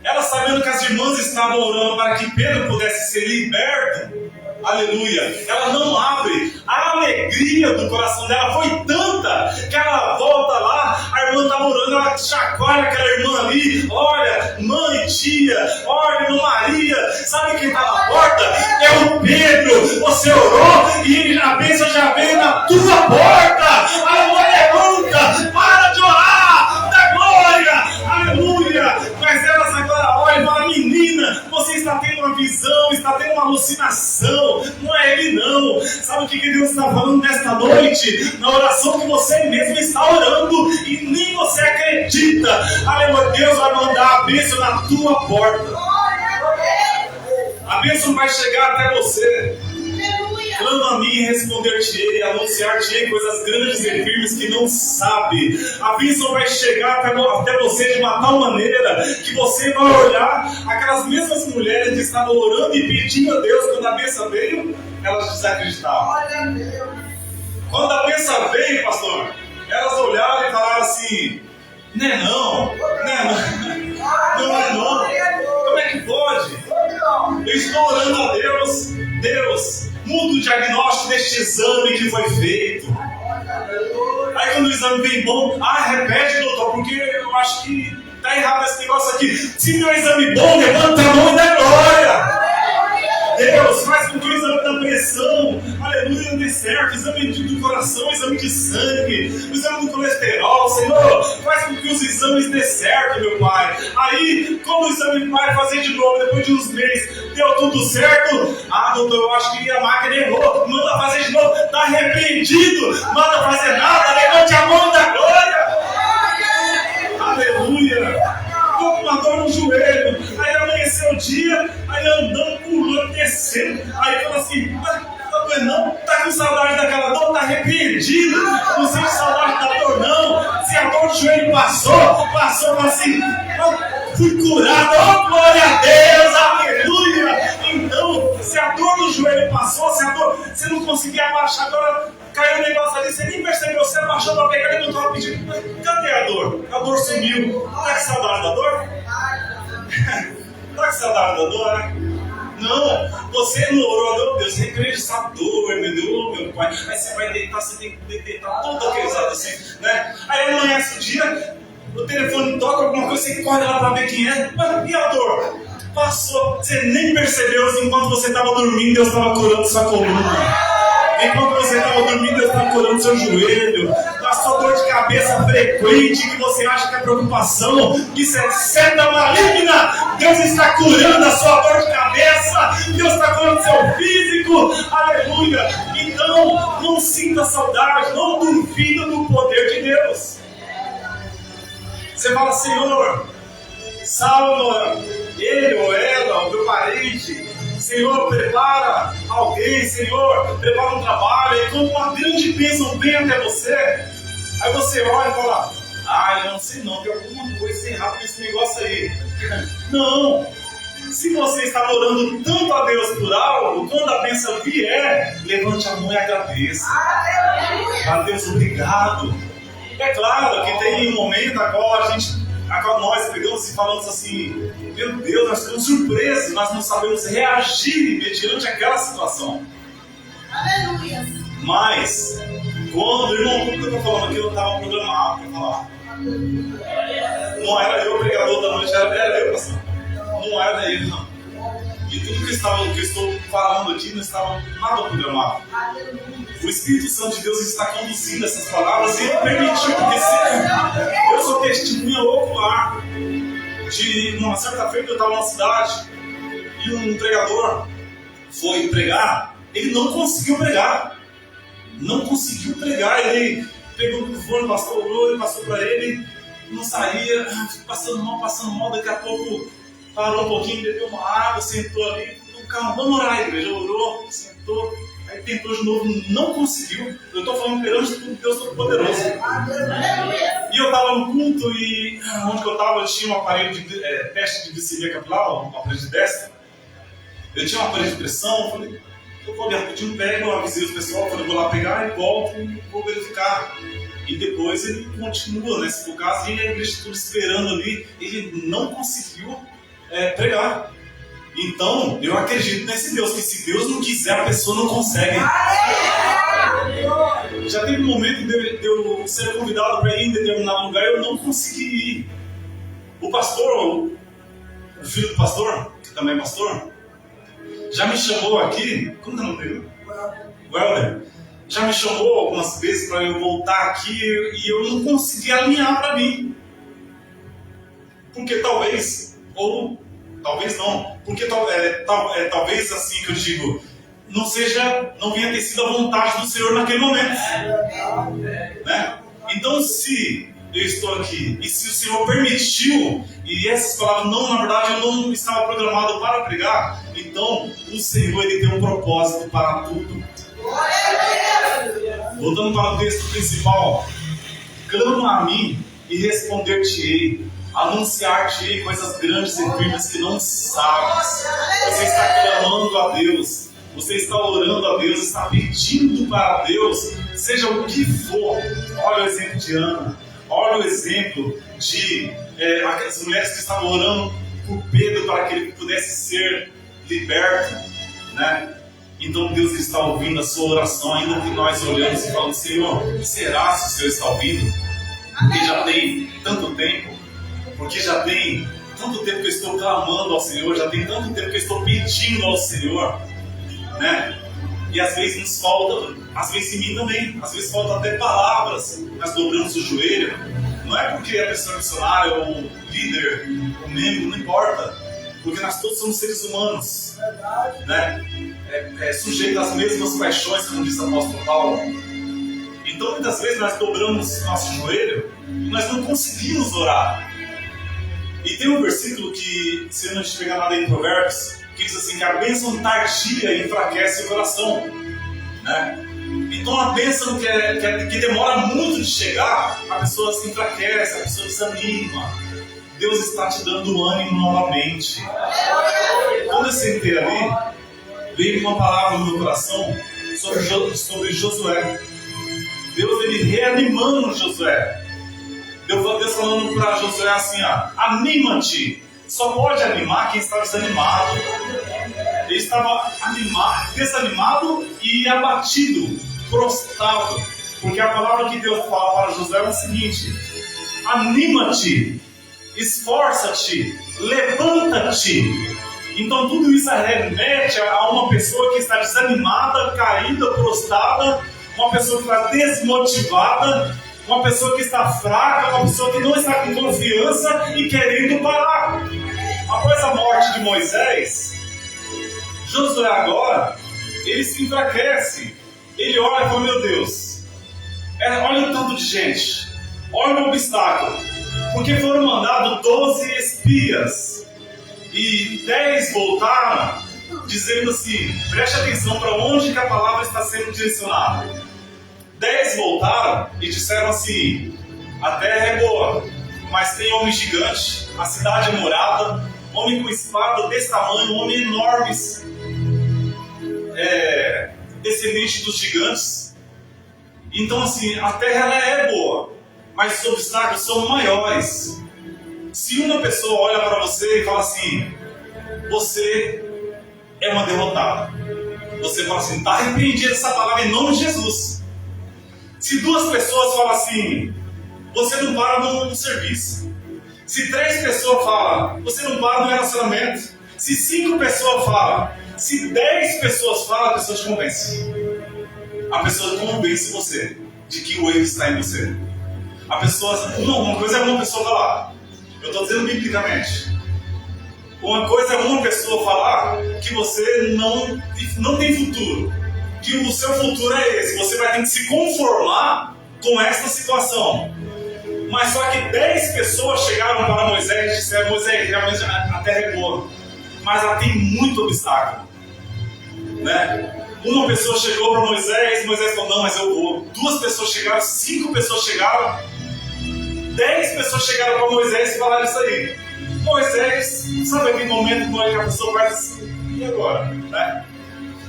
Ela, sabendo que as irmãs estavam orando para que Pedro pudesse ser liberto, aleluia, ela não abre. A alegria do coração dela foi tanta que ela volta lá, a irmã estava orando, ela chacoalha aquela irmã ali, olha, mãe, tia, olha, irmã Maria, sabe quem está na porta? É o Pedro. Você orou e a bênção já veio na tua porta. Aleluia, levanta, para de orar, dá glória, aleluia. Mas elas agora olham e falam, menina, você está tendo uma visão, está tendo uma alucinação. Não é ele não. Sabe o que Deus está falando nesta noite? Na oração que você mesmo está orando e nem você acredita. Aleluia, Deus vai mandar a bênção na tua porta. A bênção vai chegar até você. Clama a mim e responder-te-ei, anunciar-te-ei coisas grandes e firmes que não sabe. A bênção vai chegar até você de uma tal maneira que você vai olhar aquelas mesmas mulheres que estavam orando e pedindo a Deus. Quando a bênção veio, elas desacreditavam. Quando a bênção veio, pastor, elas olharam e falaram assim, não é não, não é não. Como é que pode? Eu estou orando a Deus, muda o diagnóstico deste exame que foi feito. Aí quando o exame vem bom, repete, doutor, porque eu acho que está errado esse negócio aqui. Se meu exame bom, levanta a mão e dá glória. Deus, faz com que o exame da pressão, aleluia, dê certo, exame do coração, exame de sangue, o exame do colesterol, Senhor, faz com que os exames dê certo, meu Pai. Aí, como o exame vai fazer de novo, depois de uns meses, deu tudo certo, doutor, eu acho que a máquina errou, manda fazer de novo, está arrependido, manda fazer nada, levante a mão da glória, aleluia. Estou com uma dor no joelho, aí amanheceu o dia, aí andando, pulando, descendo, aí fala assim, não, tá com saudade daquela dor, tá arrependido, não sente saudade da dor não, se a dor do joelho passou assim, fui curado, glória a Deus, aleluia. Então, se a dor do joelho passou, se a dor, você não conseguia abaixar, agora caiu um negócio ali, você nem percebeu, você abaixou pra pegar e não estava pedindo, cadê a dor? A dor sumiu, tá com saudade da dor? Tá com saudade da dor, né? Não, você não orou, Deus, repreende essa dor, meu Pai. Aí você vai deitar, você tem que deitar todo aquele assim, né? Aí amanhece o dia, o telefone toca alguma coisa, você corre lá para ver quem é. Mas e a dor? Passou, você nem percebeu, enquanto você estava dormindo, Deus estava curando sua coluna. Enquanto você estava dormindo, Deus estava curando seu joelho. Da sua dor de cabeça frequente, que você acha que é preocupação, que isso é seta maligna, Deus está curando a sua dor de cabeça. Deus está curando seu físico. Aleluia. Então, não sinta saudade, não duvida do poder de Deus. Você fala, Senhor, salva ele ou ela, o meu parente. Senhor, prepara alguém, Senhor, prepara um trabalho. E quando uma grande bênção vem até você, aí você olha e fala, eu não sei não, tem alguma coisa errada nesse negócio aí. Não, se você está orando tanto a Deus por algo, quando a bênção vier, levante a mão e agradeça. Deus, obrigado. É claro que tem um momento agora, a qual nós pegamos e falamos assim, meu Deus, nós ficamos surpresos, nós não sabemos reagir mediante aquela situação. Aleluia. Mas, quando, irmão, tudo que eu estou falando aqui, eu estava programado para falar. Não era eu o pregador da noite, era eu, pastor. Não era ele, não. E tudo que eu estou falando aqui não estava nada programado. O Espírito Santo de Deus está conduzindo essas palavras e Ele permitiu, porque eu sou testemunha ocular de uma certa feita eu estava numa cidade e um pregador foi pregar, ele não conseguiu pregar. não conseguiu pregar. Ele pegou o microfone, pastor orou, ele passou para ele, não saía, passando mal, daqui a pouco parou um pouquinho, bebeu uma água, sentou ali, calma, vamos orar, a igreja orou, sentou, aí tentou de novo, não conseguiu. Eu estou falando perante tudo Deus Todo-Poderoso. E eu estava no culto e onde que eu estava, eu tinha um aparelho de teste de glicemia capilar, um aparelho de destra. Eu tinha um aparelho de pressão, eu falei, eu vou ali rapidinho, pego, eu avisei o pessoal, falei, vou lá pegar e volto e vou verificar. E depois ele continua, né? Se for o caso, e a igreja toda esperando ali, ele não conseguiu pregar. Então, eu acredito nesse Deus, que se Deus não quiser, a pessoa não consegue. Já teve um momento de eu ser convidado para ir em determinado lugar e eu não consegui ir. O pastor, o filho do pastor, que também é pastor, já me chamou aqui, como é o nome dele? Welder. Já me chamou algumas vezes para eu voltar aqui e eu não consegui alinhar para mim. Porque talvez, ou talvez não, porque talvez assim que eu digo, não venha ter sido a vontade do Senhor naquele momento. Né? Então, se eu estou aqui, e se o Senhor permitiu, e essas palavras, na verdade eu não estava programado para pregar, então o Senhor ele tem um propósito para tudo. Voltando para o texto principal, clama a mim e responder-te-ei, anunciar-te-ei coisas grandes e firmes que não sabes. Você está clamando a Deus, você está orando a Deus, está pedindo para Deus, seja o que for. Olha o exemplo de Ana, olha o exemplo de aquelas mulheres que estavam orando por Pedro para que ele pudesse ser liberto, né? Então Deus está ouvindo a sua oração, ainda que nós olhamos e falamos, Senhor, será que o Senhor está ouvindo? Porque já tem tanto tempo, porque já tem tanto tempo que eu estou clamando ao Senhor, já tem tanto tempo que eu estou pedindo ao Senhor, né? E às vezes nos falta, às vezes em mim também, às vezes falta até palavras, nós dobramos o joelho, não é porque a pessoa é missionária ou líder, ou membro, não importa, porque nós todos somos seres humanos, né? Sujeito às mesmas paixões, como diz o apóstolo Paulo. Então muitas vezes nós dobramos nosso joelho e nós não conseguimos orar. E tem um versículo que, se eu não te pegar nada em Provérbios, que diz assim, que a bênção tardia enfraquece o coração, né? Então a bênção que demora muito de chegar, a pessoa se enfraquece, a pessoa desanima. Deus está te dando ânimo novamente. Quando eu sentei ali, veio uma palavra no meu coração sobre Josué. Deus ele reanimando Josué. Deus falando para Josué assim, anima-te. Só pode animar quem está desanimado. Ele estava desanimado e abatido, prostrado. Porque a palavra que Deus fala para Josué é o seguinte: anima-te, esforça-te, levanta-te. Então tudo isso remete a uma pessoa que está desanimada, caída, prostrada, uma pessoa que está desmotivada, uma pessoa que está fraca, uma pessoa que não está com confiança e querendo parar. Após a morte de Moisés, Josué agora, ele se enfraquece. Ele olha e fala, meu Deus, olha o tanto de gente, olha o obstáculo, porque foram mandados 12 espias e 10 voltaram dizendo assim, preste atenção para onde que a palavra está sendo direcionada. 10 voltaram e disseram assim, a terra é boa, mas tem homem gigante, a cidade é morada, homem com espada desse tamanho, homem enormes, descendente dos gigantes. Então assim, a terra ela é boa, mas os obstáculos são maiores. Se uma pessoa olha para você e fala assim, você é uma derrotada, você fala assim, está repreendido essa palavra em nome de Jesus. Se 2 pessoas falam assim, você não para no serviço. Se 3 pessoas falam, você não para no relacionamento. Se 5 pessoas falam, se 10 pessoas falam, a pessoa te convence. A pessoa convence você de que o erro está em você. A pessoa, uma coisa é uma pessoa falar, eu estou dizendo biblicamente. Uma coisa é uma pessoa falar que você não tem futuro. que o seu futuro é esse. Você vai ter que se conformar com esta situação. Mas só que 10 pessoas chegaram para Moisés e disseram: Moisés, realmente a terra é boa, mas ela tem muito obstáculo, né? Uma pessoa chegou para Moisés, Moisés falou: não, mas eu vou. 2 pessoas chegaram, 5 pessoas chegaram, 10 pessoas chegaram para Moisés e falaram isso aí. Moisés, sabe aquele momento que a pessoa faz assim, e agora? Né?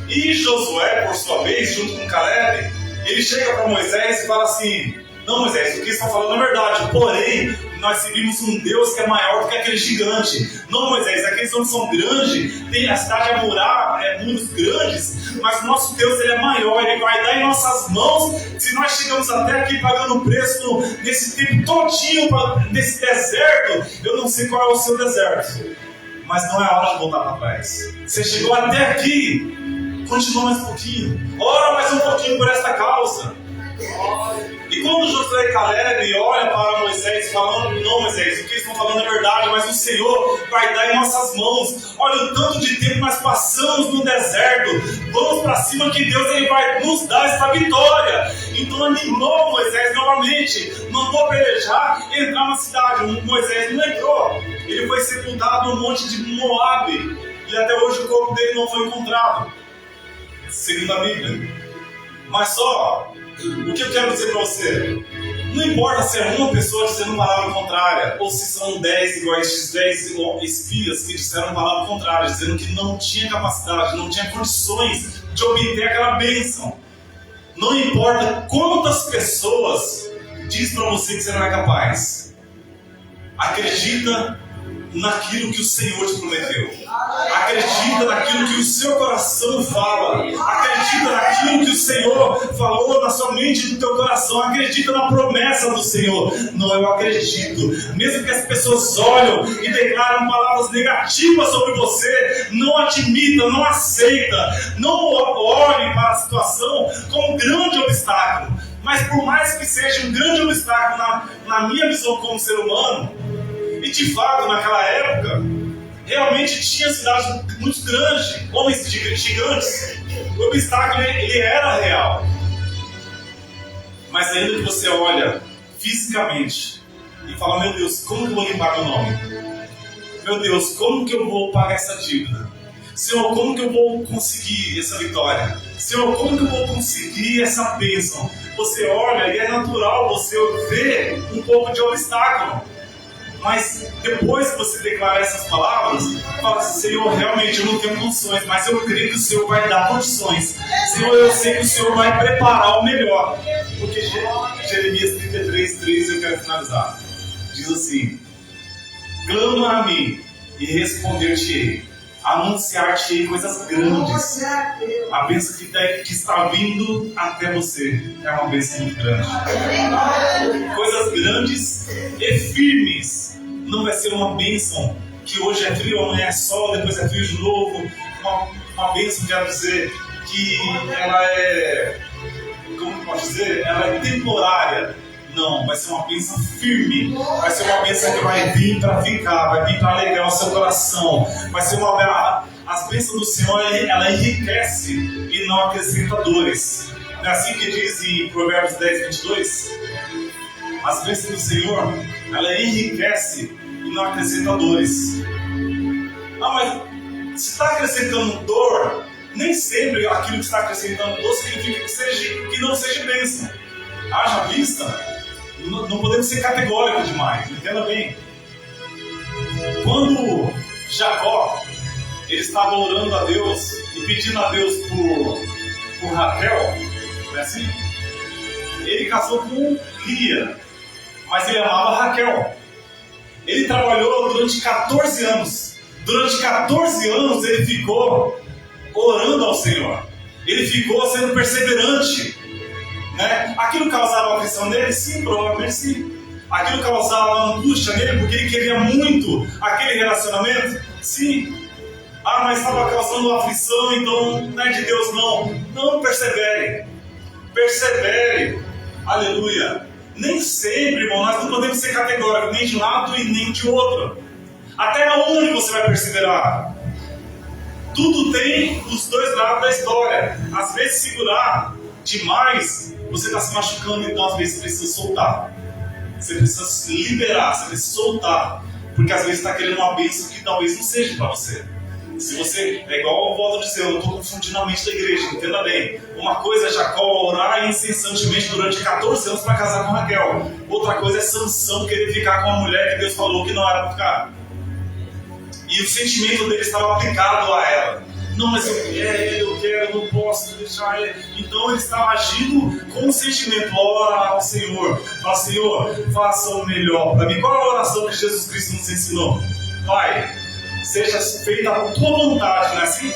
E Josué, por sua vez, junto com Caleb, ele chega para Moisés e fala assim: não, Moisés, o que estão falando é verdade, porém, nós seguimos um Deus que é maior do que aquele gigante. Não, Moisés, aqueles homens são grandes, tem a cidade a murar, muros grandes, mas o nosso Deus, ele é maior, ele vai dar em nossas mãos. Se nós chegamos até aqui pagando o preço nesse tempo todinho, nesse deserto, eu não sei qual é o seu deserto, mas não é hora de voltar para trás. Você chegou até aqui, continua mais um pouquinho, ora mais um pouquinho por esta causa. E quando Josué e Caleb olham para Moisés falando: não, Moisés, o que eles estão falando é verdade, mas o Senhor vai dar em nossas mãos. Olha o tanto de tempo nós passamos no deserto, vamos para cima que Deus, ele vai nos dar essa vitória. Então animou Moisés novamente, mandou pelejar, entrar na cidade. Moisés não entrou, ele foi sepultado no monte de Moabe, e até hoje o corpo dele não foi encontrado, segundo a Bíblia. Mas só, o que eu quero dizer para você? Não importa se é uma pessoa dizendo palavra contrária, ou se são 10 iguais esses 10 espias que disseram palavra contrária, dizendo que não tinha capacidade, não tinha condições de obter aquela bênção. Não importa quantas pessoas diz para você que você não é capaz. Acredita naquilo que o Senhor te prometeu. Acredita naquilo que o seu coração fala. Acredita naquilo que o Senhor falou na sua mente e no teu coração. Acredita na promessa do Senhor. Não, eu acredito. Mesmo que as pessoas olham e declaram palavras negativas sobre você, não admita, não aceita. Não olhe para a situação como um grande obstáculo. Mas por mais que seja um grande obstáculo na minha visão como ser humano, e de fato naquela época realmente tinha cidades muito grandes, homens gigantes, o obstáculo ele era real. Mas ainda que você olha fisicamente e fala: meu Deus, como que eu vou limpar meu nome? Meu Deus, como que eu vou pagar essa dívida? Senhor, como que eu vou conseguir essa vitória? Senhor, como que eu vou conseguir essa bênção? Você olha e é natural você ver um pouco de obstáculo. Mas depois que você declarar essas palavras, fala assim: Senhor, realmente eu não tenho condições, mas eu creio que o Senhor vai dar condições. Senhor, eu sei que o Senhor vai preparar o melhor. Porque Jeremias 33:3, eu quero finalizar, diz assim: clama a mim e responder-te-ei, anunciar-te-ei coisas grandes. A bênção que está vindo até você é uma bênção muito grande. Coisas grandes e firmes. Não vai ser uma bênção que hoje é frio, amanhã é sol, depois é frio de novo. Uma bênção, quero dizer, que ela é, como eu posso dizer, ela é temporária. Não, vai ser uma bênção firme. Vai ser uma bênção que vai vir para ficar, vai vir para alegrar o seu coração. Vai ser as bênçãos do Senhor, ela enriquece e não acrescenta dores. Não é assim que diz em Provérbios 10:22? As bênçãos do Senhor, ela enriquece e não acrescenta dores. Ah, mas se está acrescentando dor, nem sempre aquilo que está acrescentando dor significa que não seja bênção. Haja vista, não podemos ser categóricos demais, entenda bem. Quando Jacó ele estava orando a Deus e pedindo a Deus por Raquel, não é assim? Ele casou com Lia, mas ele amava Raquel. Ele trabalhou durante 14 anos. Durante 14 anos ele ficou orando ao Senhor. Ele ficou sendo perseverante, né? Aquilo causava aflição nele? Sim, provavelmente sim. Aquilo causava angústia nele porque ele queria muito aquele relacionamento? Sim. Ah, mas estava causando aflição, então não é de Deus não. Não, persevere. Persevere. Aleluia. Nem sempre, irmão, nós não podemos ser categóricos, nem de um lado e nem de outro. Até onde você vai perseverar? Tudo tem os dois lados da história. Às vezes segurar demais, você está se machucando, então às vezes precisa soltar. Você precisa se liberar, você precisa soltar. Porque às vezes está querendo uma bênção que talvez não seja para você. Se você, é igual eu volto a dizer, eu não estou confundindo a mente da igreja, entenda bem. Uma coisa é Jacó orar incessantemente durante 14 anos para casar com Raquel. Outra coisa é Sansão querer ficar com uma mulher que Deus falou que não era para ficar. E o sentimento dele estava aplicado a ela. Não, mas eu quero, não posso deixar ele. Então ele estava agindo com o sentimento. Ora ao Senhor. Fala, Senhor, faça o melhor para mim. Qual é a oração que Jesus Cristo nos ensinou? Pai, seja feita a tua vontade, não é assim?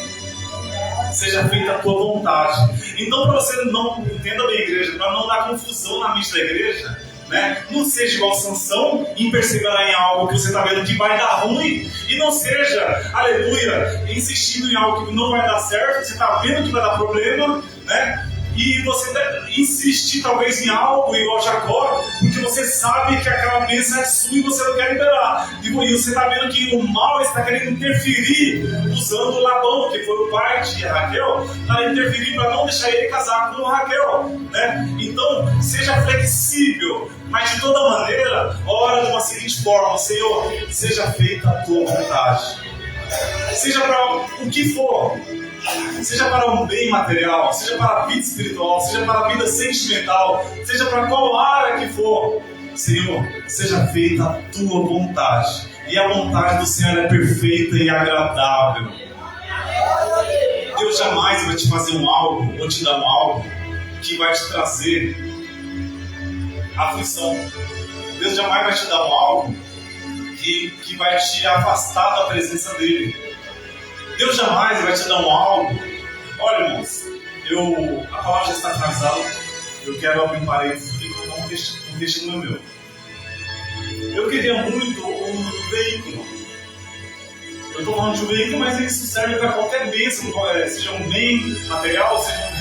Seja feita a tua vontade. Então, para você não, entenda bem, igreja, para não dar confusão na mente da igreja, né? Não seja igual Sansão em perseverar em algo que você está vendo que vai dar ruim, e não seja, aleluia, insistindo em algo que não vai dar certo, você está vendo que vai dar problema, né? E você deve insistir talvez em algo igual Jacó, porque você sabe que aquela bênção é sua e você não quer liberar. E você está vendo que o mal está querendo interferir, usando Labão, que foi o pai de Raquel, para interferir, para não deixar ele casar com Raquel, né? Então, seja flexível, mas de toda maneira, ora de uma seguinte forma: Senhor, seja feita a tua vontade. Seja para o que for. Seja para um bem material, seja para a vida espiritual, seja para a vida sentimental, seja para qual área que for, Senhor, seja feita a tua vontade. E a vontade do Senhor é perfeita e agradável. Deus jamais vai te fazer um algo, ou te dar um algo, que vai te trazer aflição. Deus jamais vai te dar um algo que vai te afastar da presença dEle. Deus jamais vai te dar um algo. Olha, irmãos, a palavra já está finalizada. Eu quero abrir um parênteses aqui para dar um testemunho meu. Eu queria muito um veículo. Eu estou falando de um veículo, mas isso serve para qualquer bênção, seja um bem material, seja um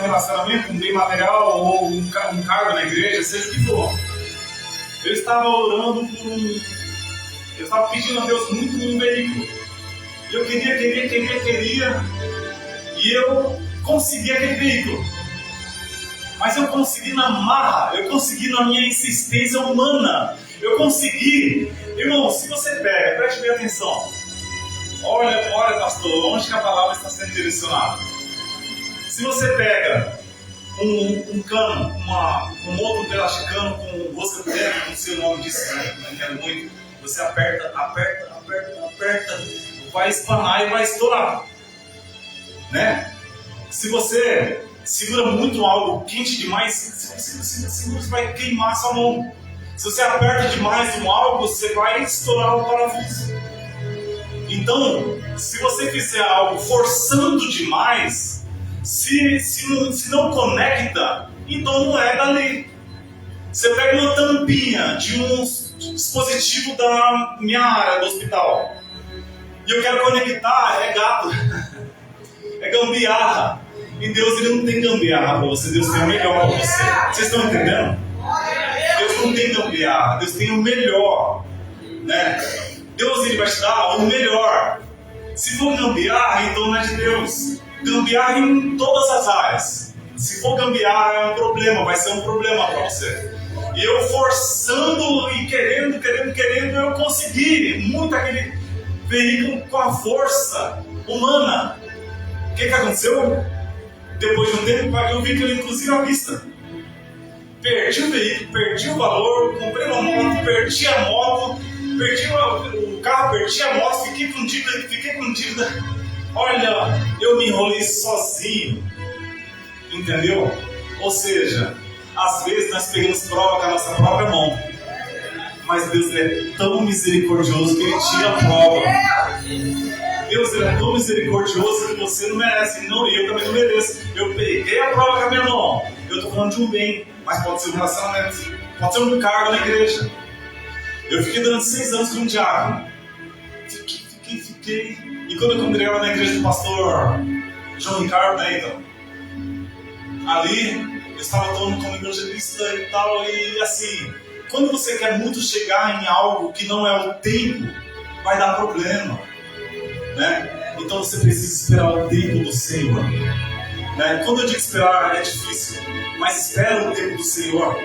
relacionamento, um bem material ou um cargo na igreja, seja o que for. Eu estava orando eu estava pedindo a Deus muito um veículo. E eu queria. E eu consegui aquele veículo. Mas eu consegui na marra, eu consegui na minha insistência humana. Eu consegui. Irmão, se você pega, preste bem atenção. Olha, pastor, onde que a palavra está sendo direcionada? Se você pega um cano, um outro pedaço de cano com rosca dentro, não sei o nome disso, não entendo muito. Você aperta, vai espanar e vai estourar, né? Se você segura muito algo quente demais, você vai queimar a sua mão. Se você aperta demais algo, você vai estourar o parafuso. Então, se você fizer algo forçando demais, se não conecta, então não é dali. Você pega uma tampinha de um dispositivo da minha área do hospital e eu quero conectar, é gato, é gambiarra. E Deus, ele não tem gambiarra para você, Deus tem o melhor para você. Vocês estão entendendo? Deus não tem gambiarra, Deus tem o melhor, né? Deus, ele vai te dar o melhor. Se for gambiarra, então não é de Deus. Gambiarra em todas as áreas. Se for gambiarra, é um problema, vai ser um problema para você. E eu forçando e querendo, eu consegui muito aquele veículo com a força humana. O que aconteceu? Depois de um tempo, paguei o veículo, inclusive à vista. Perdi o veículo, perdi o valor, comprei uma moto, perdi a moto, perdi o carro, perdi a moto, fiquei com dívida. Olha, eu me enrolei sozinho. Entendeu? Ou seja, às vezes nós pegamos prova com a nossa própria mão, mas Deus é tão misericordioso que Ele tira a prova. Deus, ele é tão misericordioso que você não merece, não, e eu também não mereço. Eu peguei a prova com a minha mão. Eu estou falando de um bem, mas pode ser um relacionamento, pode ser um cargo na igreja. Eu fiquei durante 6 anos como diácono. Fiquei. E quando eu congregava na igreja do pastor João Ricardo, né, então, ali eu estava atuando como evangelista e tal, e assim, quando você quer muito chegar em algo que não é o tempo, vai dar problema. né? Então você precisa esperar o tempo do Senhor, né? Quando eu digo esperar é difícil, mas espera o tempo do Senhor,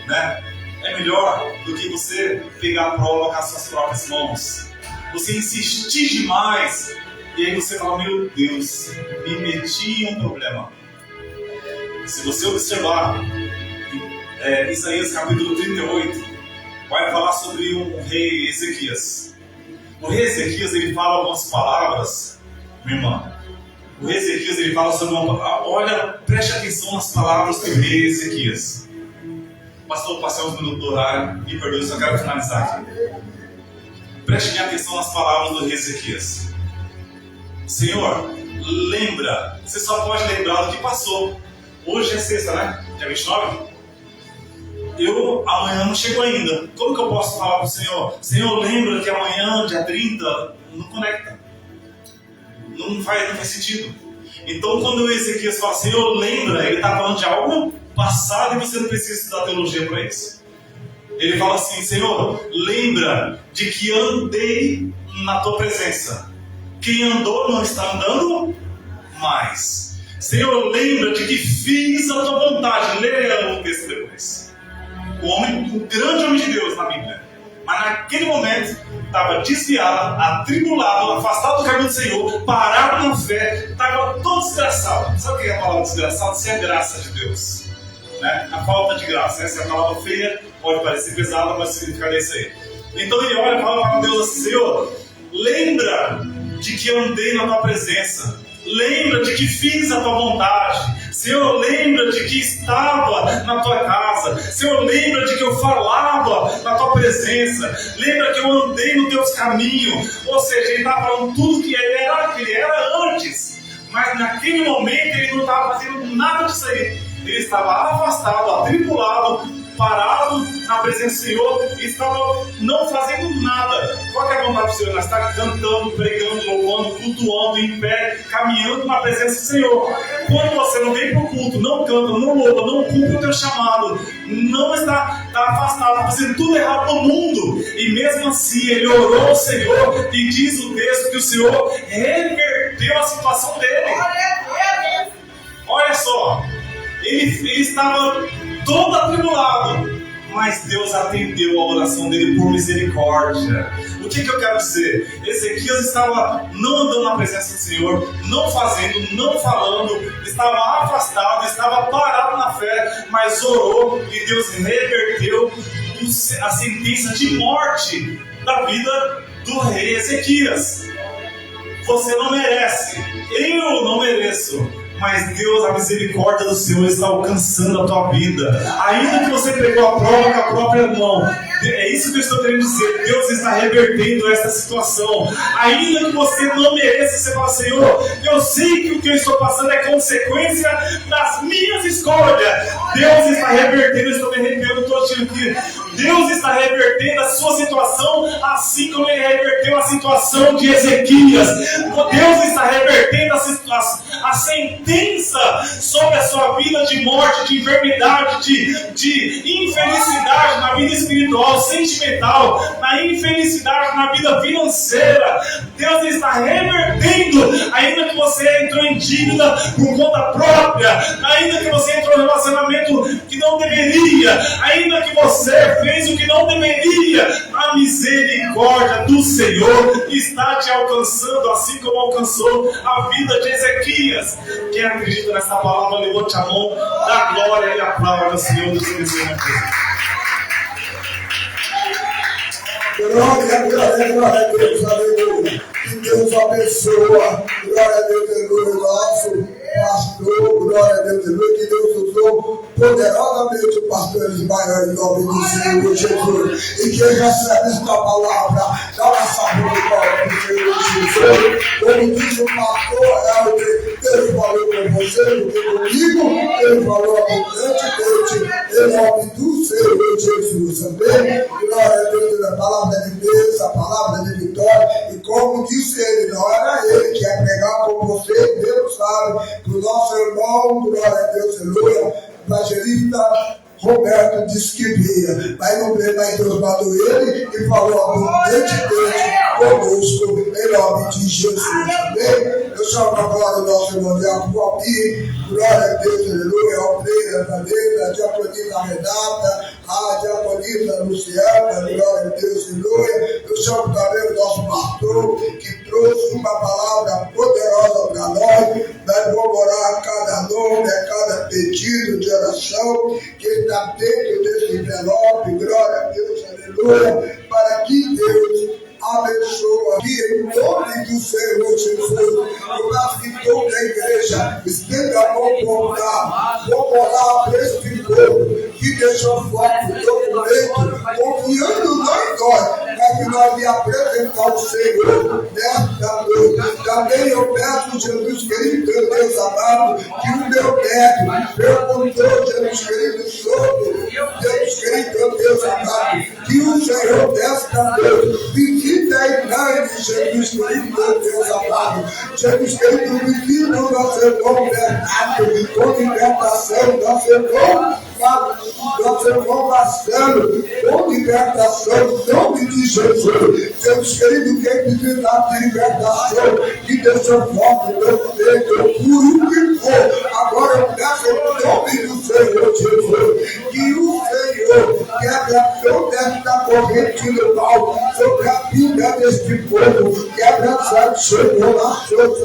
né? É melhor do que você pegar a prova com as suas próprias mãos. Você insistir demais e aí você fala, meu Deus, me meti em um problema. Se você observar Isaías capítulo 38, vai falar sobre um rei Ezequias. O rei Ezequias, ele fala algumas palavras, minha irmã. O rei Ezequias, ele fala sobre uma palavra. Olha, preste atenção nas palavras do rei Ezequias. Pastor, passei uns minutos do horário, me perdoe, só quero finalizar aqui. Preste bem atenção nas palavras do rei Ezequias. Senhor, lembra, você só pode lembrar do que passou. Hoje é sexta, né? Dia 29? Amanhã não chegou ainda. Como que eu posso falar para o Senhor? Senhor, lembra que amanhã, dia 30, não conecta. Não faz sentido. Então, quando o Ezequias fala, Senhor, lembra, ele está falando de algo passado e você não precisa estudar teologia para isso. Ele fala assim, Senhor, lembra de que andei na tua presença. Quem andou não está andando mais. Senhor, lembra de que fiz a tua vontade. Leia o texto depois. O grande homem de Deus na Bíblia. Mas naquele momento estava desviado, atribulado, afastado do caminho do Senhor, parado na fé, estava todo desgraçado. Sabe o que é a palavra desgraçado? Isso é a graça de Deus, né? A falta de graça. Essa é a palavra feia, pode parecer pesada, mas significa isso aí. Então ele olha e fala para Deus assim, Senhor, lembra de que eu andei na tua presença. Lembra de que fiz a tua vontade. Senhor, lembra de que estava na tua casa. Senhor, lembra de que eu falava na tua presença. Lembra que eu andei nos teus caminhos. Ou seja, ele estava falando tudo que ele era antes. Mas naquele momento ele não estava fazendo nada disso aí. Ele estava afastado, atribulado, parado na presença do Senhor e estava não fazendo nada. Qual é a vontade do Senhor? Nós estamos cantando, pregando, louvando, cultuando, em pé, caminhando na presença do Senhor. Quando você não vem para o culto, não canta, não louva, não cumpre o teu chamado, não está afastado, está fazendo tudo errado no mundo, e mesmo assim ele orou ao Senhor e diz o texto que o Senhor reverteu a situação dele. Olha só, ele estava todo atribulado, mas Deus atendeu a oração dele por misericórdia. O que eu quero dizer? Ezequias estava não andando na presença do Senhor, não fazendo, não falando, estava afastado, estava parado na fé, mas orou e Deus reverteu a sentença de morte da vida do rei Ezequias. Você não merece, eu não mereço, mas Deus, a misericórdia do Senhor está alcançando a tua vida. Ainda que você pegou a prova com a própria mão, é isso que eu estou querendo dizer. Deus está revertendo esta situação. Ainda que você não mereça, você fala, Senhor, eu sei que o que eu estou passando é consequência das minhas escolhas. Deus está revertendo, eu estou me arrepiando todinho aqui. Deus está revertendo a sua situação, assim como Ele reverteu a situação de Ezequias. Deus está revertendo a sentença sobre a sua vida de morte, de enfermidade, de infelicidade na vida espiritual, sentimental, na infelicidade na vida financeira. Deus está revertendo. Ainda que você entrou em dívida por conta própria, ainda que você entrou em um relacionamento que não deveria, ainda que você fez o que não deveria, a misericórdia do Senhor está te alcançando, assim como alcançou a vida de Ezequias. Quem acredita nessa palavra, levante a mão, dá glória e aplauda ao Senhor do seu Senhor. Glória a Deus, aleluia. Que Deus abençoa. Glória a Deus, aleluia. Nosso pastor, glória a Deus, aleluia. Que Deus usou poderosamente o pastor Ismael em nome do Senhor Jesus. E quem recebe esta palavra, dá uma salva de glória do Senhor Jesus. Como diz o pastor, é o que Deus falou com você, o que comigo, Ele falou abundantemente em nome do Senhor Jesus. Amém? Glória a Deus, a palavra de Deus, a palavra de vitória. E como disse ele, não era ele que ia pregar com você, Deus sabe, para o nosso irmão, glória a Deus, aleluia, evangelista Roberto disse que via, mas não veio, mas Deus mandou ele e falou abundantemente conosco, em nome de Jesus. Amém? Eu chamo agora o nosso irmão Diácono Alpir, glória a Deus, aleluia, ao Freire, a Vanessa, a diaconisa Renata, a diaconisa Luciana, glória a Deus, aleluia. Eu chamo também o nosso pastor, que trouxe uma palavra poderosa para nós. Nós vamos orar a cada nome, a cada pedido de oração que está dentro desse envelope, glória a Deus, aleluia, para que Deus abençoa aqui em nome do Senhor Jesus. Eu acho que toda a igreja estenda a mão para orar. Vamos orar para este povo que deixou fora o documento, confiando em nós, para que nós lhe apresentar o Senhor nesta noite. Também eu peço, Jesus querido, Deus amado, que o meu neto perguntou, Jesus querido, sobre Deus querido, Deus amado, que o Senhor desta noite visita a igreja, Jesus querido, Deus amado. Jesus querido, visita o nosso irmão Bernardo, com libertação, nosso irmão Marcelo, com libertação, em nome de Jesus. Deus querido, quem precisar de libertação, que deixou fora o documento, por o que for, agora eu peço em nome do Senhor Jesus, que o Senhor quebra toda esta corrente do mal sobre a vida deste povo, quebra essa tribulação,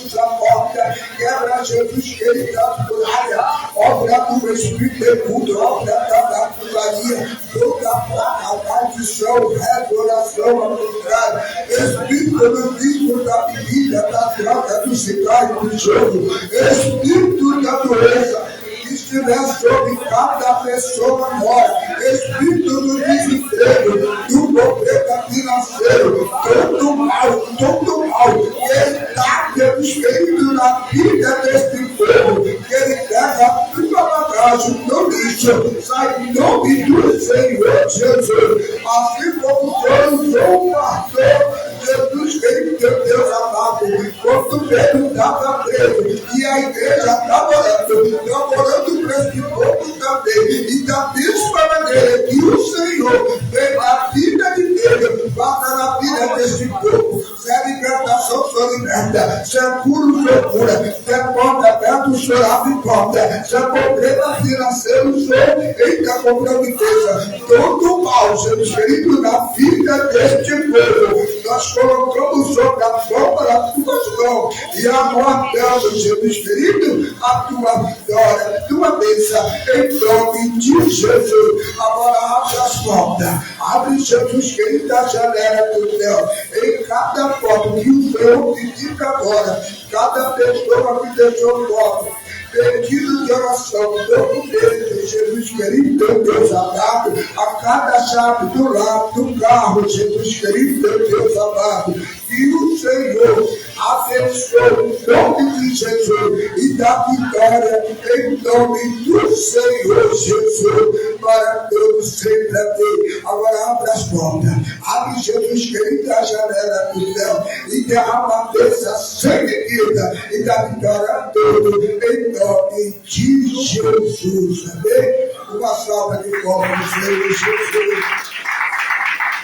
essa porta, quebra Jesus querido, a muralha, obra do Espírito Santo, obra da natureza, toda a maldição, restauração ao contrário, Espírito do vício da bebida, da droga, do cigarro, do jogo, Espírito da doença, que estiver sobre cada pessoa agora, Espírito do desemprego, do problema financeiro, todo mal, que está, Deus querido, na vida deste povo, que ele pega a tua bagagem no lixo, sai em nome do Senhor Jesus, assim como foi o pastor Jesus querido, Deus amado, quando Pedro estava preso e a igreja estava orando para esse povo também, e da mesma maneira que o Senhor vem na vida de Pedro, passa na vida desse povo, se é libertação, o Senhor liberta, se é cura, o Senhor cura, se é porta aberta, o Senhor abre porta, se é problema financeiro, o Senhor entra com providência, todo mal, Jesus querido, na vida deste povo, nós colocamos sobre a sombra das tuas mãos e aguardamos, Jesus querido, a tua vitória, a tua bênção, em nome de Jesus. Agora abre as portas, abre, Jesus querido, a janela do céu, em cada porta que o Senhor visita agora, cada pessoa que deixou fora, pedido de oração, documento, Jesus querido, Deus amado, a cada chave do lado do carro, Jesus querido, Deus amado, que o Senhor abençoe o nome de Jesus e dá vitória em nome do Senhor Jesus, para todos sempre aqui. Agora abre as portas, abre, Jesus querido, a janela do céu e derrama a bênção sem medida e dá vitória a todos em nome de Jesus. Amém? Uma salva de palmas do Senhor Jesus.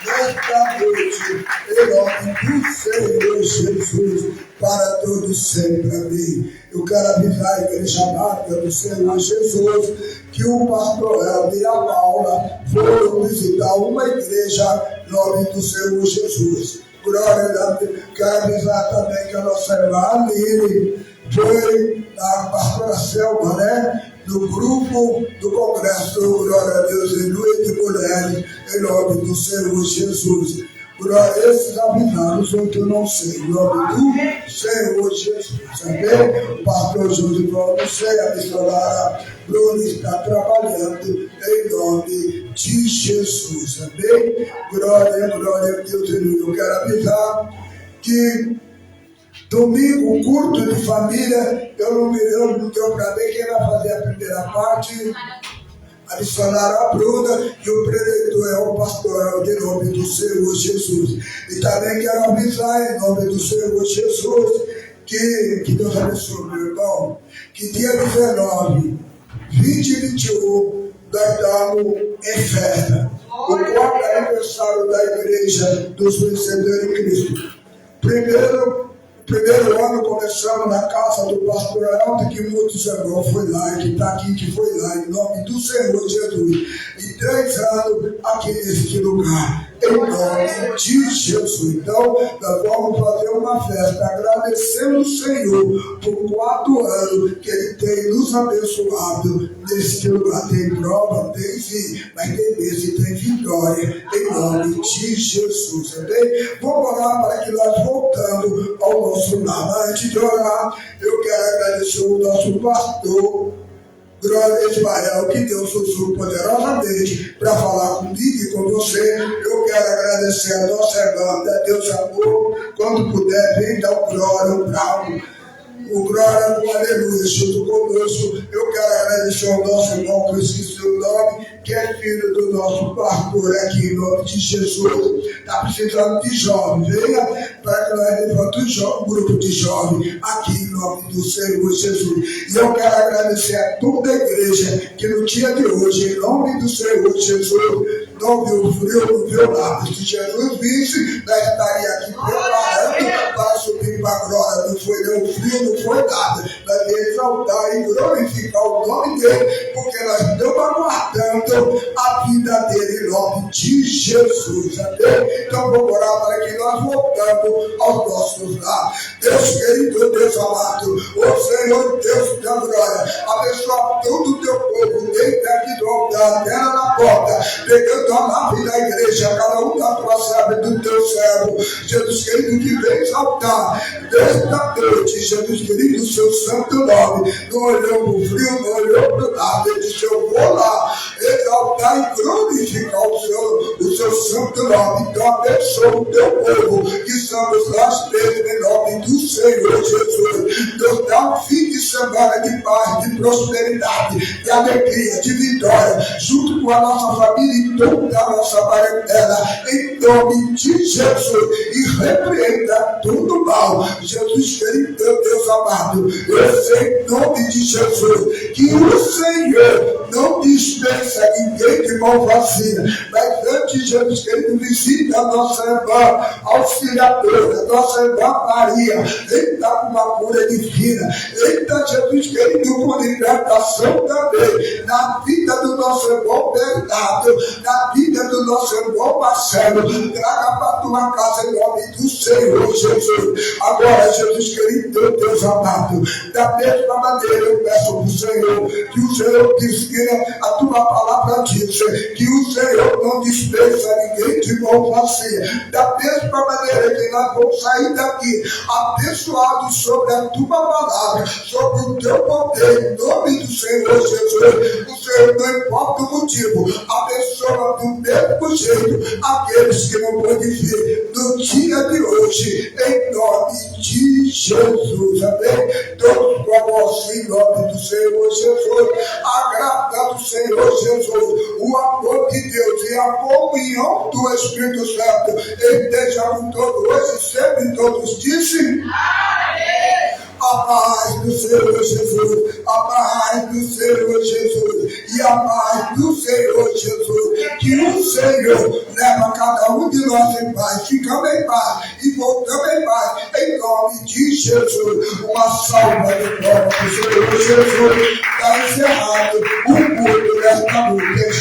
Nesta noite, em nome do Senhor Jesus, para todos sempre. Amém. Eu quero avisar a igreja amada do Senhor Jesus que o pastor Helder e a Paula foram visitar uma igreja em nome do Senhor Jesus. Glória a Deus. Quero avisar também que a nossa irmã Aline foi a pastora Selma, né? Do grupo do Congresso, glória a Deus, aleluia, de mulheres, em nome do Senhor Jesus. Glória a esses avisaram, os outros eu não sei, em nome do Senhor Jesus. Amém? O pastor Júlio, eu não sei, a missionária Bruna está trabalhando em nome de Jesus. Amém? Glória a Deus, aleluia. Eu quero avisar que domingo, culto de família, eu não deu para ver quem vai fazer a primeira parte, a missionária Bruna, e o preletor é o pastor em nome do Senhor Jesus. E também quero avisar em nome do Senhor Jesus que Deus abençoe, meu irmão, que dia 19, 20 e 21, nós estamos em festa. o quarto aniversário da igreja dos vencedores em Cristo. Primeiro ano começamos na casa do pastor Elton, que muitos irmãos foi lá, que está aqui, que foi lá, em nome do Senhor Jesus. E 3 anos aqui neste lugar, em nome de Jesus. Então, nós vamos fazer uma festa, agradecendo o Senhor por 4 anos que Ele tem nos abençoado neste lugar. Tem prova, tem sim, mas tem bênção e tem vitória, em nome de Jesus. Amém? Vamos orar para que nós voltamos ao nosso lar. Antes de orar, eu quero agradecer o nosso pastor Glória Ismael, que Deus usou poderosamente para falar comigo e com você. Eu quero agradecer a nossa irmã, Deus amor, quando puder, vem dar o glória, o bravo, o glória, o aleluia, junto conosco. Eu quero agradecer ao nosso irmão, que eu esqueci o nome, que é filho do nosso pastor aqui, em nome de Jesus. Está precisando de jovem, venha para que nós levantemos um grupo de jovens aqui, em nome do Senhor Jesus. E eu quero agradecer a toda a igreja que no dia de hoje, em nome do Senhor Jesus, não viu frio, não viu nada. Se Jesus visse, nós estaríamos aqui preparando para subir para a glória. Não foi nem o frio, não foi nada. Nós vamos exaltar e glorificar o nome dele, porque nós estamos aguardando a vida dele em nome de Jesus. Amém? Então vamos orar para que nós voltamos aos nossos lares. Deus querido, Deus amado, o Senhor Deus da glória, abençoa todo o teu povo, desde aqui do altar, até na porta, pegando a nave da igreja, cada um da tua serva e do teu servo. Jesus querido, que vem exaltar desta noite, Jesus querido, o seu santo nome. Não olhou para o frio, não olhou para o nada. Ele disse: eu vou lá exaltar e glorificar o seu santo nome. Então abençoa o teu povo, que somos nós mesmos, em nome do Senhor Jesus. Deus, dá um fim de semana de paz, de prosperidade, de alegria, de vitória, junto com a nossa família e toda a nossa parentela, em nome de Jesus. E repreenda todo mal. Jesus querido, Deus amado, eu sei em nome de Jesus que o Senhor não dispensa ninguém de mão vazia. Mas antes, Jesus querido, visita a nossa irmã auxiliadora, nossa irmã Maria. Ele está com uma cura divina. Eita, Jesus querido, com libertação também na vida do nosso irmão Bernardo, na vida do nosso irmão Marcelo. Traga para a tua casa em nome do Senhor Jesus. Agora, Jesus querido, Deus amado, da mesma maneira eu peço para o Senhor que o Senhor desqueira a tua palavra diz que o Senhor não dispensa ninguém de mão vazia. Da mesma maneira que nós vamos sair daqui abençoados sobre a tua palavra, sobre o teu poder, em nome do Senhor Jesus. O Senhor, não importa o motivo, abençoa do mesmo jeito aqueles que não podem vir no dia de hoje, em nome de Jesus. Amém? Todos com a voz em nome do Senhor Jesus. A graça do Senhor Jesus, o amor de Deus e a comunhão do Espírito Santo esteja com todos hoje e sempre. Todos dizem amém. A paz do Senhor Jesus, a paz do Senhor Jesus e a paz do Senhor Jesus. Que o Senhor leva cada um de nós em paz, ficamos em paz e voltamos em paz, em nome de Jesus. Uma salva de palmas do Senhor Jesus. Está encerrado o culto desta noite.